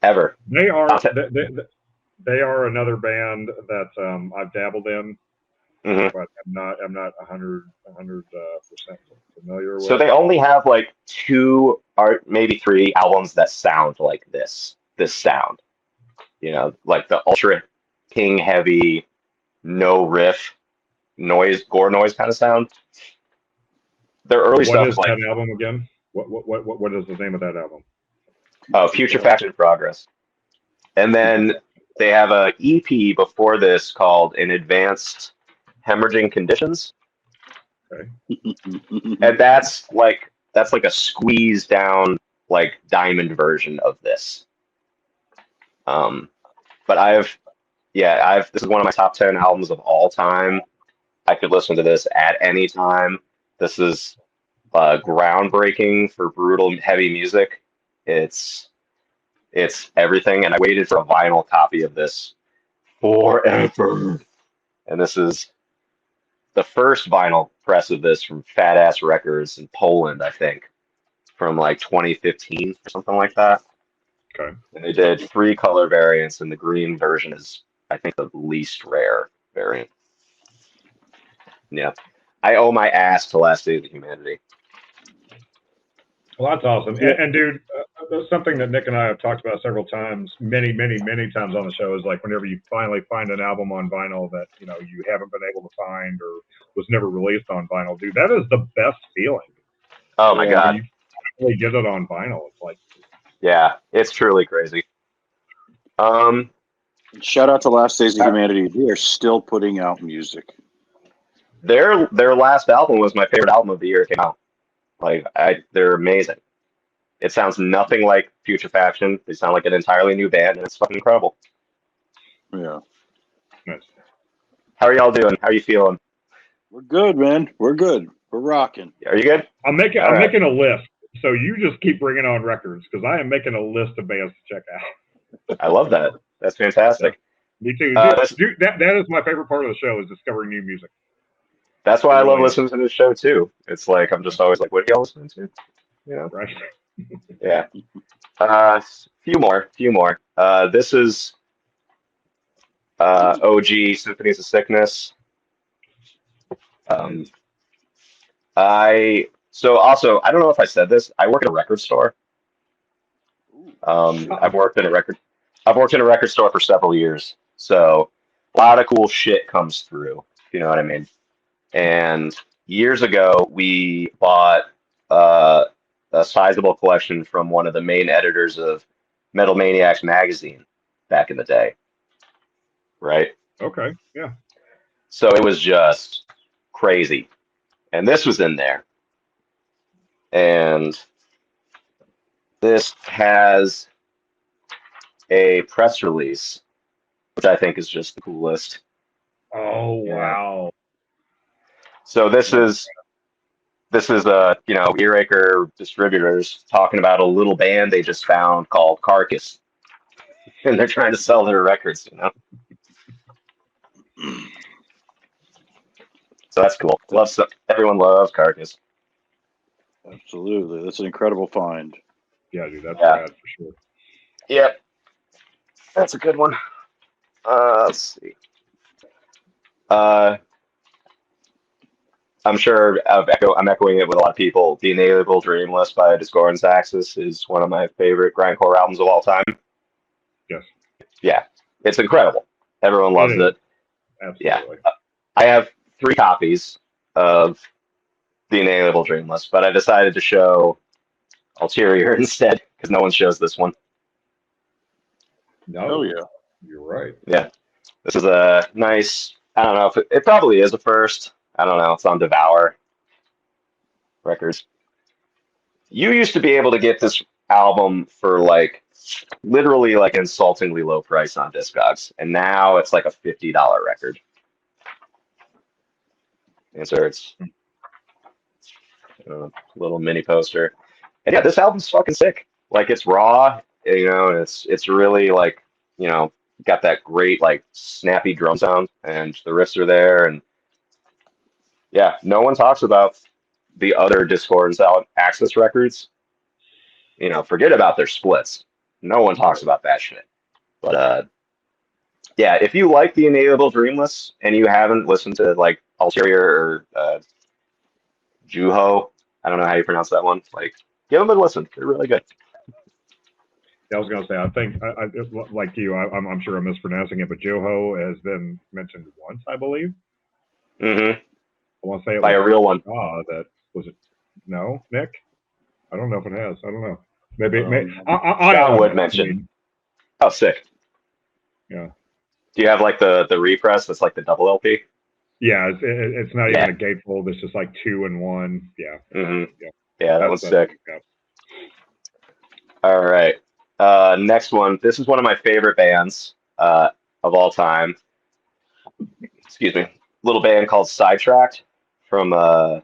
ever. They are they are another band that I've dabbled in, but I'm not 100% familiar with. So they only have like 2 or maybe 3 albums that sound like this sound. Like the ultra king heavy, no riff, gore noise kind of sound. Their early stuff. What is that album again? What is the name of that album? Oh, Putrefaction Progress. And then they have a EP before this called In Advanced Hemorrhaging Conditions. Okay. And that's like a squeezed down like diamond version of this. But this is one of my top 10 albums of all time. I could listen to this at any time. This is groundbreaking for brutal heavy music. It's everything, and I waited for a vinyl copy of this forever. And this is the first vinyl press of this from Fat Ass Records in Poland, I think, from like 2015 or something like that. Okay. And they did 3 color variants, and the green version is, I think, the least rare variant. Yeah. I owe my ass to Last Days of Humanity. Well, that's awesome. And dude, something that Nick and I have talked about several times, many times on the show, is like whenever you finally find an album on vinyl that you haven't been able to find or was never released on vinyl, dude, that is the best feeling. Oh my God. You finally get it on vinyl. It's like, yeah, it's truly crazy. Shout out to Last Days of Humanity. They are still putting out music. Their last album was my favorite album of the year it came out. Like they're amazing. It sounds nothing like Putrefaction. They sound like an entirely new band, and it's fucking incredible. Yeah. nice. How are y'all doing? How are you feeling? We're good, man. We're good. We're rocking. Are you good? I'm making a list. So you just keep bringing on records because I am making a list of bands to check out. I love that. That's fantastic. Me too. Dude, that is my favorite part of the show is discovering new music. That's why I love listening to this show too. It's like I'm just always like, what are y'all listening to? You know? Right. Yeah. Few more. This is OG Symphonies of Sickness. I don't know if I said this. I work at a record store. I've worked in a record store for several years. So a lot of cool shit comes through, if you know what I mean. And years ago, we bought a sizable collection from one of the main editors of Metal Maniacs magazine back in the day. Right? Okay. Yeah. So it was just crazy. And this was in there. And this has a press release, which I think is just the coolest. Oh, wow. So this is Earacher distributors talking about a little band they just found called Carcass, and they're trying to sell their records, you know. So that's cool. Everyone loves Carcass. Absolutely, that's an incredible find. Yeah, dude, that's rad for sure. Yep, that's a good one. Let's see. I'm sure I'm echoing it with a lot of people. The Inalienable Dreamless by Discordance Axis is one of my favorite grindcore albums of all time. Yes. Yeah, it's incredible. Everyone loves it. Absolutely. Yeah. I have 3 copies of The Inalienable Dreamless, but I decided to show Ulterior instead because no one shows this one. No. Oh yeah. You're right. Yeah. This is a nice, I don't know if it probably is a first. I don't know. It's on Devour Records. You used to be able to get this album for like literally like insultingly low price on Discogs, and now it's like a $50 record. Inserts, little mini poster, and yeah, this album's fucking sick. Like it's raw, you know, and it's really like, you know, got that great like snappy drum sound, and the riffs are there, and yeah, no one talks about the other Discordance Axis records. You know, forget about their splits. No one talks about that shit. But yeah, if you like the Inalienable Dreamless and you haven't listened to like Ulterior or Juho, I don't know how you pronounce that one. Like, give them a listen. They're really good. Yeah, I was gonna say, I think, like you, I'm sure I'm mispronouncing it, but Juho has been mentioned once, I believe. Mm-hmm. I want to say it by a real one. That was it. No, Nick. I don't know if it has. I don't know. Maybe. I would mention. Oh, sick. Yeah. Do you have like the repress that's like the double LP? Yeah, it's not even a gatefold. It's just like 2 in 1. Yeah. Mm-hmm. Yeah, that one's sick. Yeah. All right. Next one. This is one of my favorite bands of all time. Excuse me. Little band called Sidetracked from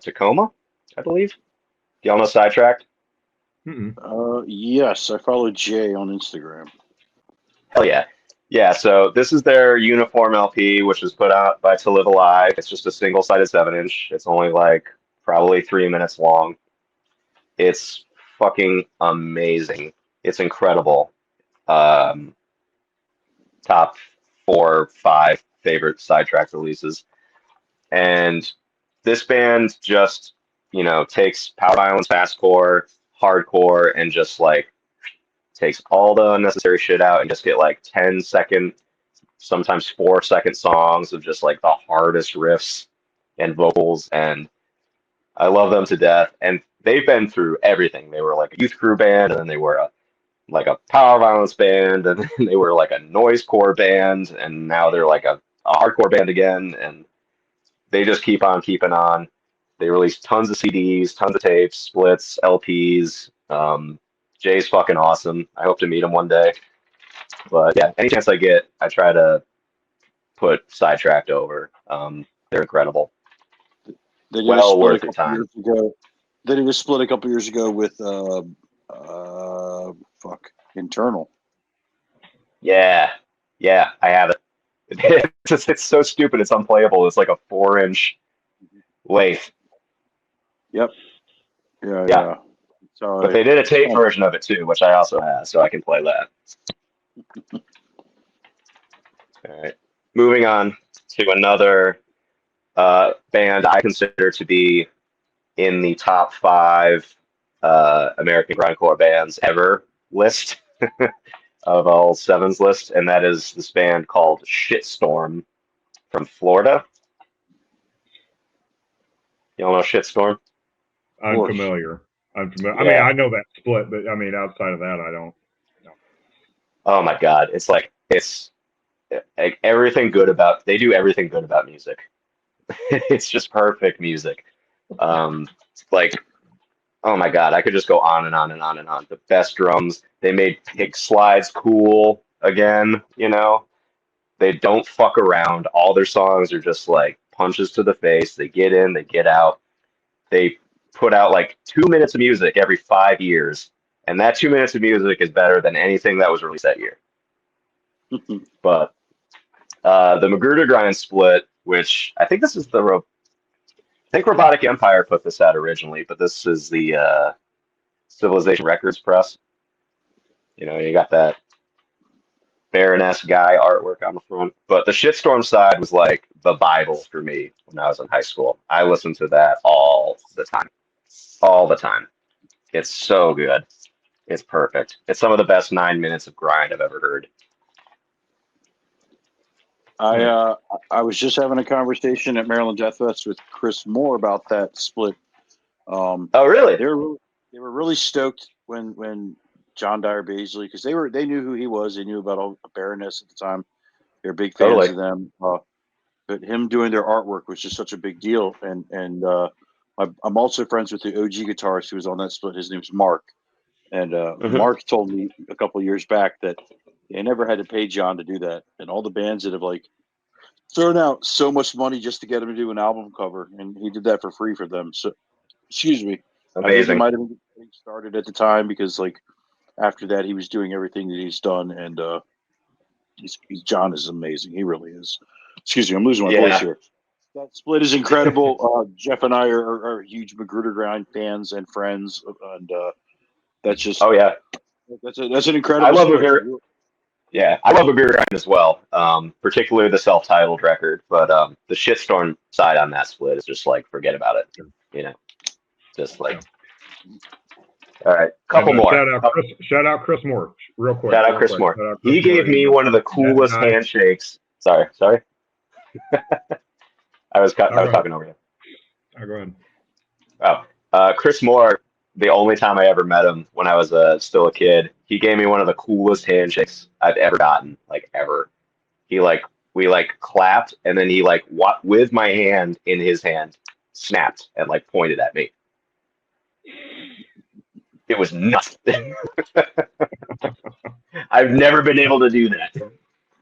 Tacoma, I believe. Do y'all know Sidetracked? Yes, I follow Jay on Instagram. Hell yeah. Yeah, so this is their Uniform LP, which was put out by To Live Alive. It's just a single-sided 7-inch. It's only like probably 3 minutes long. It's fucking amazing. It's incredible. Top 4, 5 favorite Sidetracked releases. And this band just, you know, takes power violence, fastcore, hardcore, and just like takes all the unnecessary shit out and just get like 10-second, sometimes 4-second songs of just like the hardest riffs and vocals. And I love them to death. And they've been through everything. They were like a youth crew band, and then they were a power violence band, and then they were like a noisecore band, and now they're like a hardcore band again. And they just keep on keeping on. They release tons of CDs, tons of tapes, splits, LPs. Jay's fucking awesome. I hope to meet him one day. But yeah, any chance I get, I try to put Sidetracked over. They're incredible. They did well worth your time. They did a split a couple years ago with Internal. Yeah, I have it. It's so stupid. It's unplayable. It's like a 4-inch lathe. Yep. Yeah. So But they did a tape version of it too, which I also have, so I can play that. All right. Moving on to another band I consider to be in the top 5 American grindcore bands ever list of all Seven's list, and that is this band called Shitstorm from Florida. You all know Shitstorm? I'm familiar. I mean, I know that split, but I mean, outside of that, I don't. No. Oh my God, it's like everything good about. They do everything good about music. It's just perfect music. Like, oh my God, I could just go on and on and on and on. The best drums. They made Pig Slides cool again. You know, they don't fuck around. All their songs are just like punches to the face. They get in, they get out. They put out like 2 minutes of music every 5 years, and that 2 minutes of music is better than anything that was released that year. But the Magruder Grind split, which I think this is I think Robotic Empire put this out originally, but this is the Civilization Records press. You know, you got that Baroness guy artwork on the front. But the Shitstorm side was like the Bible for me when I was in high school. I listened to that all the time. All the time. It's so good. It's perfect. It's some of the best 9 minutes of grind I've ever heard. I was just having a conversation at Maryland Death Fest with Chris Moore about that split. Oh, really? They were really stoked when John Dyer Baisley, because they knew who he was. They knew about all Baroness at the time. They were big fans of them. But him doing their artwork was just such a big deal. And I'm also friends with the OG guitarist who was on that split. His name's Mark. And Mark told me a couple of years back that they never had to pay John to do that. And all the bands that have like thrown out so much money just to get him to do an album cover, and he did that for free for them. So, excuse me. Amazing. I think he might have been getting started at the time, because like after that he was doing everything that he's done, and John is amazing. He really is. Excuse me, I'm losing my voice here. That split is incredible. Jeff and I are huge Magruder Grind fans and friends, and that's just that's an incredible. I love Magruder. Yeah, I love Magruder Grind as well, particularly the self-titled record. But the Shitstorm side on that split is just like, forget about it. You know, just like. All right, couple more. Shout out Chris Moore, real quick. Shout out Chris Moore. He gave me one of the coolest handshakes. Sorry. I was talking over you. Oh, go ahead. Oh, Chris Moore. The only time I ever met him, when I was still a kid, he gave me one of the coolest handshakes I've ever gotten, like ever. We clapped, and then he with my hand in his hand, snapped and like pointed at me. It was nuts. I've never been able to do that.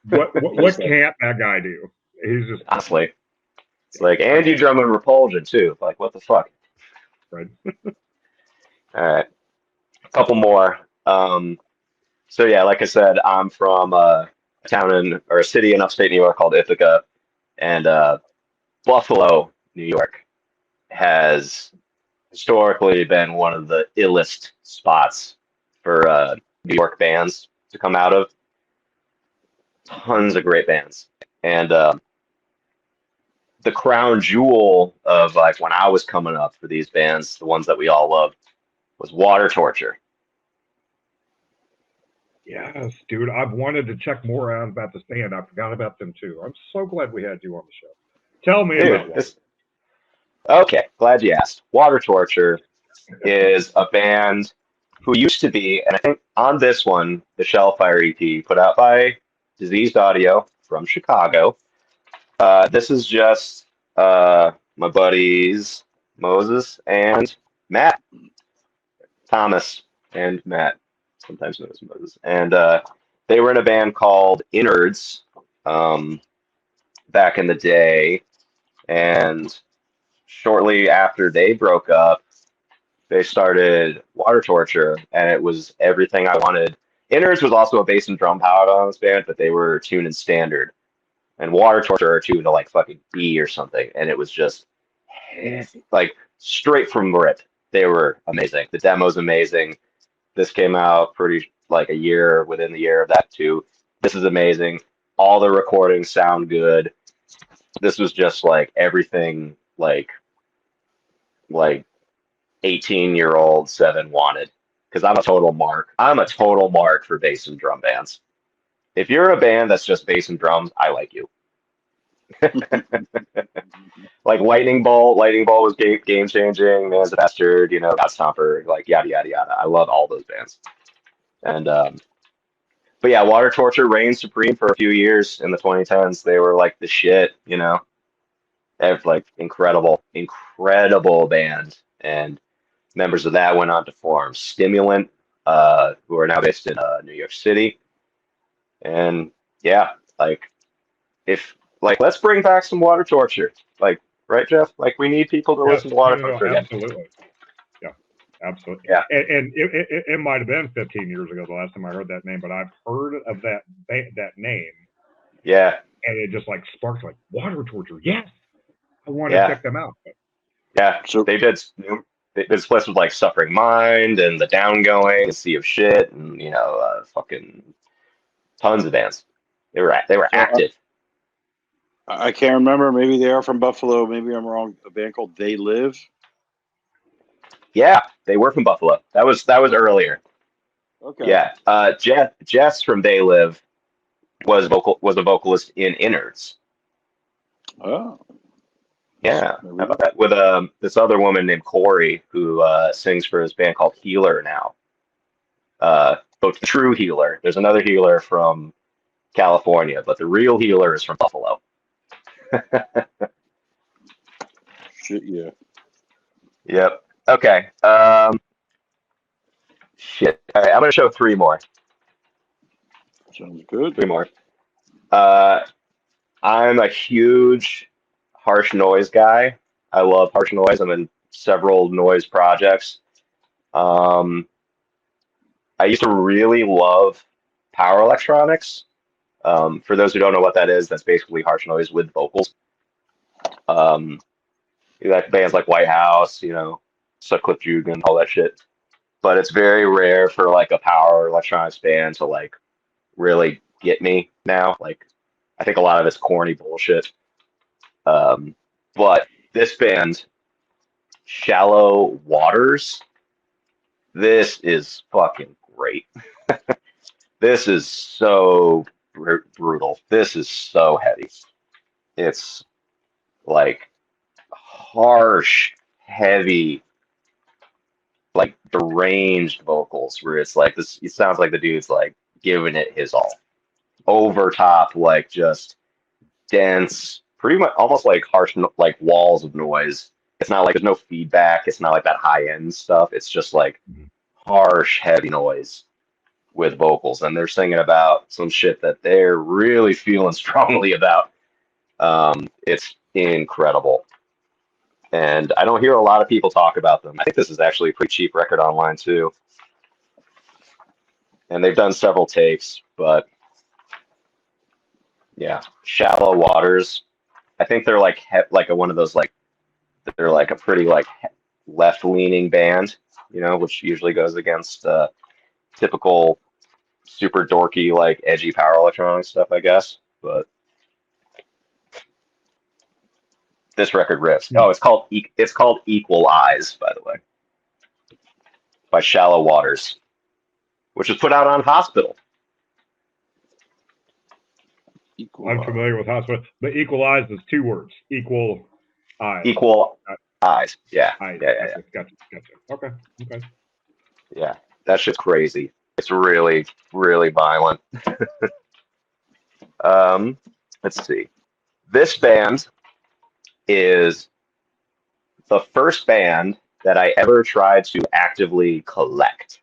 What can't that guy do? He's just honestly. It's like, and you drum and Repulsion too. Like, what the fuck? Right. All right, a couple more. So yeah, like I said, I'm from a city in upstate New York called Ithaca, and Buffalo, New York, has historically been one of the illest spots for New York bands to come out of. Tons of great bands, and the crown jewel of like when I was coming up for these bands, the ones that we all loved, was Water Torture. Yes, dude. I've wanted to check more out about this band. I forgot about them too. I'm so glad we had you on the show. Tell me about it. Okay, glad you asked. Water Torture is a band who used to be, and I think on this one, the Shellfire EP put out by Diseased Audio from Chicago. This is just my buddies Moses and Matt. Thomas and Matt, sometimes known as Moses. And they were in a band called Innards back in the day. And shortly after they broke up, they started Water Torture, and it was everything I wanted. Innards was also a bass and drum powered on this band, but they were tuned in standard. and Water Torture are tuned to like fucking B or something, and it was just like straight from rip. They were amazing. The demo's amazing. This came out pretty like a year within the year of that too. This is amazing. All the recordings sound good. This was just like everything like 18-year-old Seven wanted. Because I'm a total mark. I'm a total mark for bass and drum bands. If you're a band that's just bass and drums, I like you. Like Lightning Bolt was game changing. Man's a Bastard, God Stomper, like yada yada yada. I love all those bands. And but yeah, Water Torture reigned supreme for a few years in the 2010s. They were like the shit, They have like incredible band, and members of that went on to form Stimulant, who are now based in New York City. And yeah, let's bring back some Water Torture, right, Jeff? Like we need people to listen to Water Torture again. Absolutely. Yeah, absolutely. Yeah. And it might have been 15 years ago the last time I heard that name, but I've heard of that name. Yeah. And it just like sparked like Water Torture. Yes, I want to check them out. But. Yeah, so they did splits with like Suffering Mind and The Downgoing, and Sea of Shit, and fucking tons of bands. They were active. I can't remember. Maybe they are from Buffalo. Maybe I'm wrong. A band called They Live. Yeah, they were from Buffalo. That was earlier. Okay. Yeah. Jess from They Live was a vocalist in Innards. Oh. Yeah. How about that? With this other woman named Corey who sings for his band called Healer now. But the true Healer. There's another Healer from California, but the real Healer is from Buffalo. Shit, yeah. Yep. Okay. Shit. All right, I'm gonna show 3 more. Sounds good. 3 more. I'm a huge harsh noise guy. I love harsh noise. I'm in several noise projects. I used to really love power electronics. For those who don't know what that is, that's basically harsh noise with vocals. Like bands like White House, Sutcliffe Jugan, all that shit. But it's very rare for like a power electronics band to like really get me now. Like, I think a lot of it's corny bullshit. But this band, Shallow Waters, this is fucking great. This is so brutal. This is so heavy. It's like harsh, heavy, like deranged vocals where it's like this. It sounds like the dude's like giving it his all. Over top, like just dense, pretty much almost like harsh, like walls of noise. It's not like there's no feedback. It's not like that high end stuff. It's just like harsh, heavy noise with vocals, and they're singing about some shit that they're really feeling strongly about. It's incredible, and I don't hear a lot of people talk about them. I think this is actually a pretty cheap record online too, and they've done several takes, but yeah, Shallow Waters. I think they're like one of those like they're like a pretty like left leaning band, which usually goes against typical super dorky like edgy power electronic stuff, I guess. But this record rips. Oh, it's called Equal Eyes, by the way, by Shallow Waters, which was put out on Hospital. I'm familiar with Hospital, but Equal Eyes is 2 words. Equal Eyes. Equal Eyes. Yeah. Yeah. Gotcha. Okay. Yeah, that shit's crazy. It's really, really violent. Let's see. This band is the first band that I ever tried to actively collect.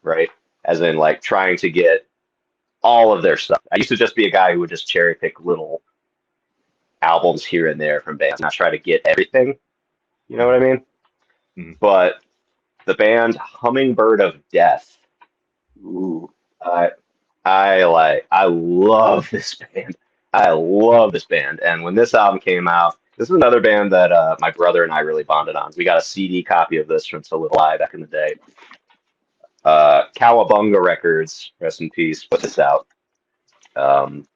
Right? As in, like, trying to get all of their stuff. I used to just be a guy who would just cherry pick little albums here and there from bands, not try to get everything. You know what I mean? Mm-hmm. But the band Hummingbird of Death. Ooh. I love this band. I love this band. And when this album came out, this is another band that my brother and I really bonded on. We got a CD copy of this from So Little I back in the day. Cowabunga Records, rest in peace, put this out.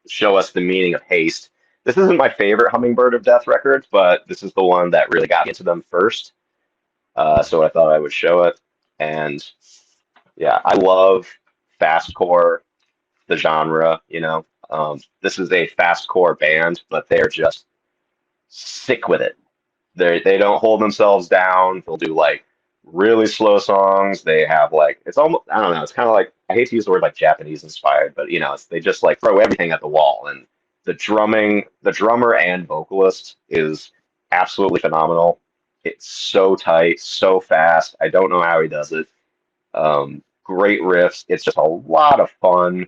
Show Us the Meaning of Haste. This isn't my favorite Hummingbird of Death record, but this is the one that really got me into them first. So I thought I would show it. And yeah, I love fastcore, the genre, you know. This is a fastcore band, but they're just sick with it. They don't hold themselves down. They'll do like really slow songs. They have like, it's almost, I don't know, it's kind of like, I hate to use the word like Japanese inspired, but you know, they just like throw everything at the wall. And the drummer and vocalist is absolutely phenomenal. It's so tight, so fast. I don't know how he does it. Great riffs. It's just a lot of fun,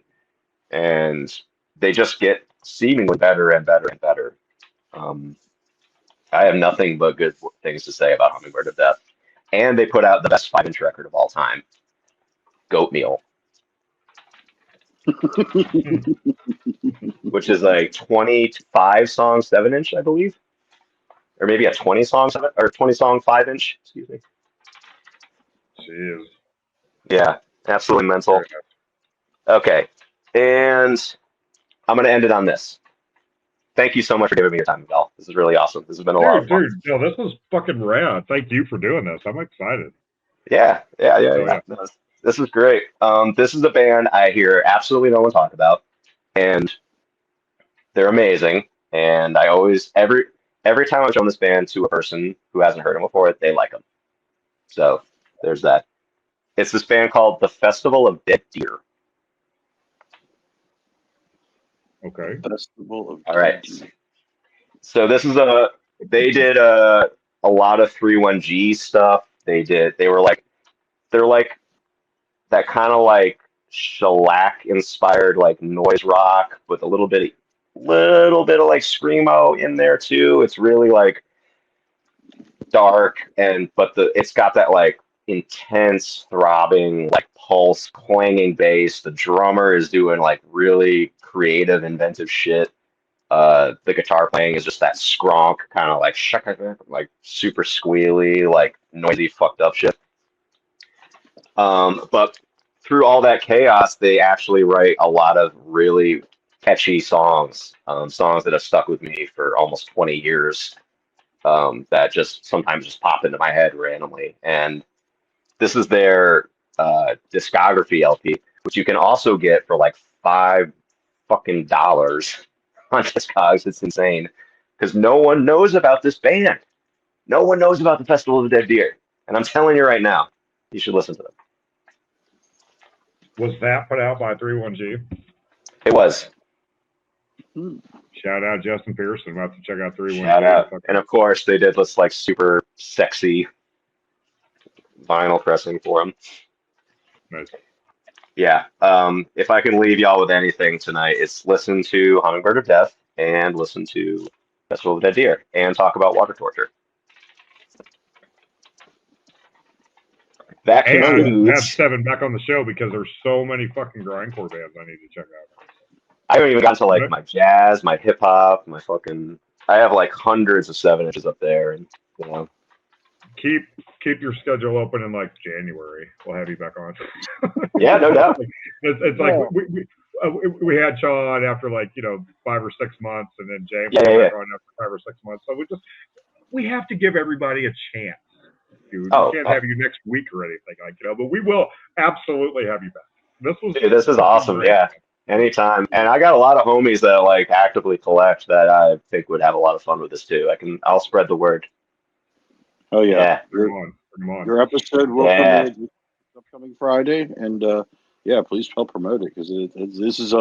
and they just get seemingly better and better and better. I have nothing but good things to say about Hummingbird of Death. And they put out the best 5-inch record of all time, Goat Meal, which is like 25 songs 7-inch, I believe, or maybe a 20 song 5-inch. Excuse me. Jeez. Yeah, absolutely mental. Okay, and I'm gonna end it on this. Thank you so much for giving me your time, Miguel. This is really awesome. This has been a lot of fun. Dude, no, this was fucking rad. Thank you for doing this. I'm excited. Yeah. No, this is great. This is a band I hear absolutely no one talk about, and they're amazing. And I always, every time I've shown this band to a person who hasn't heard them before, they like them. So there's that. It's this band called the Festival of Dead Deer. Okay. Festival of All right. So this is they did a lot of 3-1G stuff. They're like that kind of like shellac inspired like noise rock with a little bit of like screamo in there too. It's really like dark, but it's got that like intense throbbing like pulse clanging bass. The drummer is doing like really creative inventive shit. The guitar playing is just that skronk kind of like super squealy, like noisy fucked up shit. But through all that chaos, they actually write a lot of really catchy songs, songs that have stuck with me for almost 20 years, that just sometimes just pop into my head randomly. And this is their discography LP, which you can also get for like $5 fucking on Discogs. It's insane because no one knows about this band. No one knows about the Festival of the Dead Deer, and I'm telling you right now, you should listen to them. Was that put out by 3-1G? It was. Shout out Justin Pearson. We'll have to check out 3-1G. Shout out. And of course, they did this like super sexy vinyl pressing for him. Nice. Yeah. If I can leave y'all with anything tonight, it's listen to Hummingbird of Death and listen to Festival of the Dead Deer and talk about water torture. That and concludes. Have Seven back on the show because there's so many fucking grindcore bands I need to check out. I haven't even gotten to like my jazz, my hip hop, my fucking. I have like hundreds of 7-inches up there, and you know. Keep your schedule open in like January. We'll have you back on. Yeah, no doubt. It's like we had Sean after like 5 or 6 months, and then James back on after 5 or 6 months. So we have to give everybody a chance. Dude. We can't have you next week or anything but we will absolutely have you back. This is awesome. Great. Yeah, anytime. And I got a lot of homies that like actively collect that I think would have a lot of fun with this too. I'll spread the word. Oh yeah. Bring on. Your episode will come in upcoming Friday, and please help promote it because this is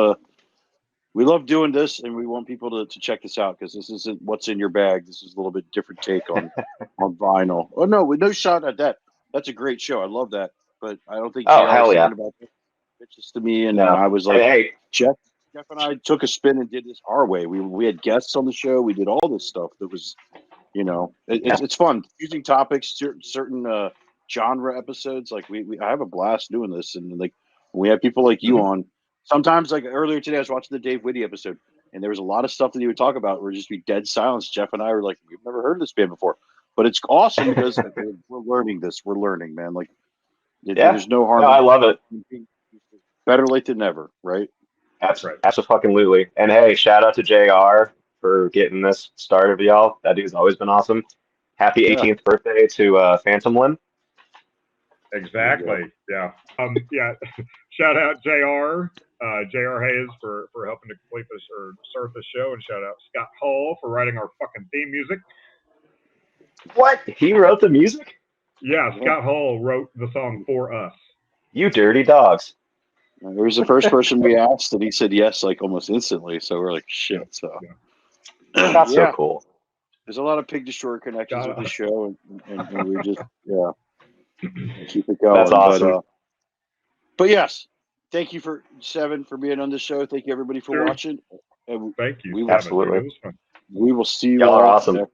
we love doing this, and we want people to check this out because this isn't what's in your bag. This is a little bit different take on vinyl. Oh no shot at that. That's a great show. I love that, but I don't think hell yeah about it. It's just to me, and I was like, hey, Jeff and I took a spin and did this our way. We had guests on the show. We did all this stuff that was, it's fun choosing topics, certain genre episodes. Like I have a blast doing this, and like we have people like you on. Sometimes, like earlier today, I was watching the Dave Whitty episode. And there was a lot of stuff that he would talk about where just be dead silence. Jeff and I were like, we've never heard of this band before. But it's awesome because we're learning this. We're learning, man. Like, there's no harm. No, I love it. Better late than never, right? Absolutely. And hey, shout out to JR for getting this started for y'all. That dude's always been awesome. Happy 18th birthday to Phantom Limb. Exactly. Yeah. Yeah. Shout out JR. JR Hayes for helping to complete this or start the show, and shout out Scott Hall for writing our fucking theme music. What? He wrote the music? Yeah, Scott Hall wrote the song for us. You dirty dogs. It was the first person we asked, and he said yes, like almost instantly. So we're like, shit. So That's so cool. There's a lot of Pig Destroyer connections with the show, and we just keep it going. That's awesome. But yes, thank you for Seven for being on the show. Thank you everybody for watching. And thank you. Absolutely. We will see you Y'all all are awesome. next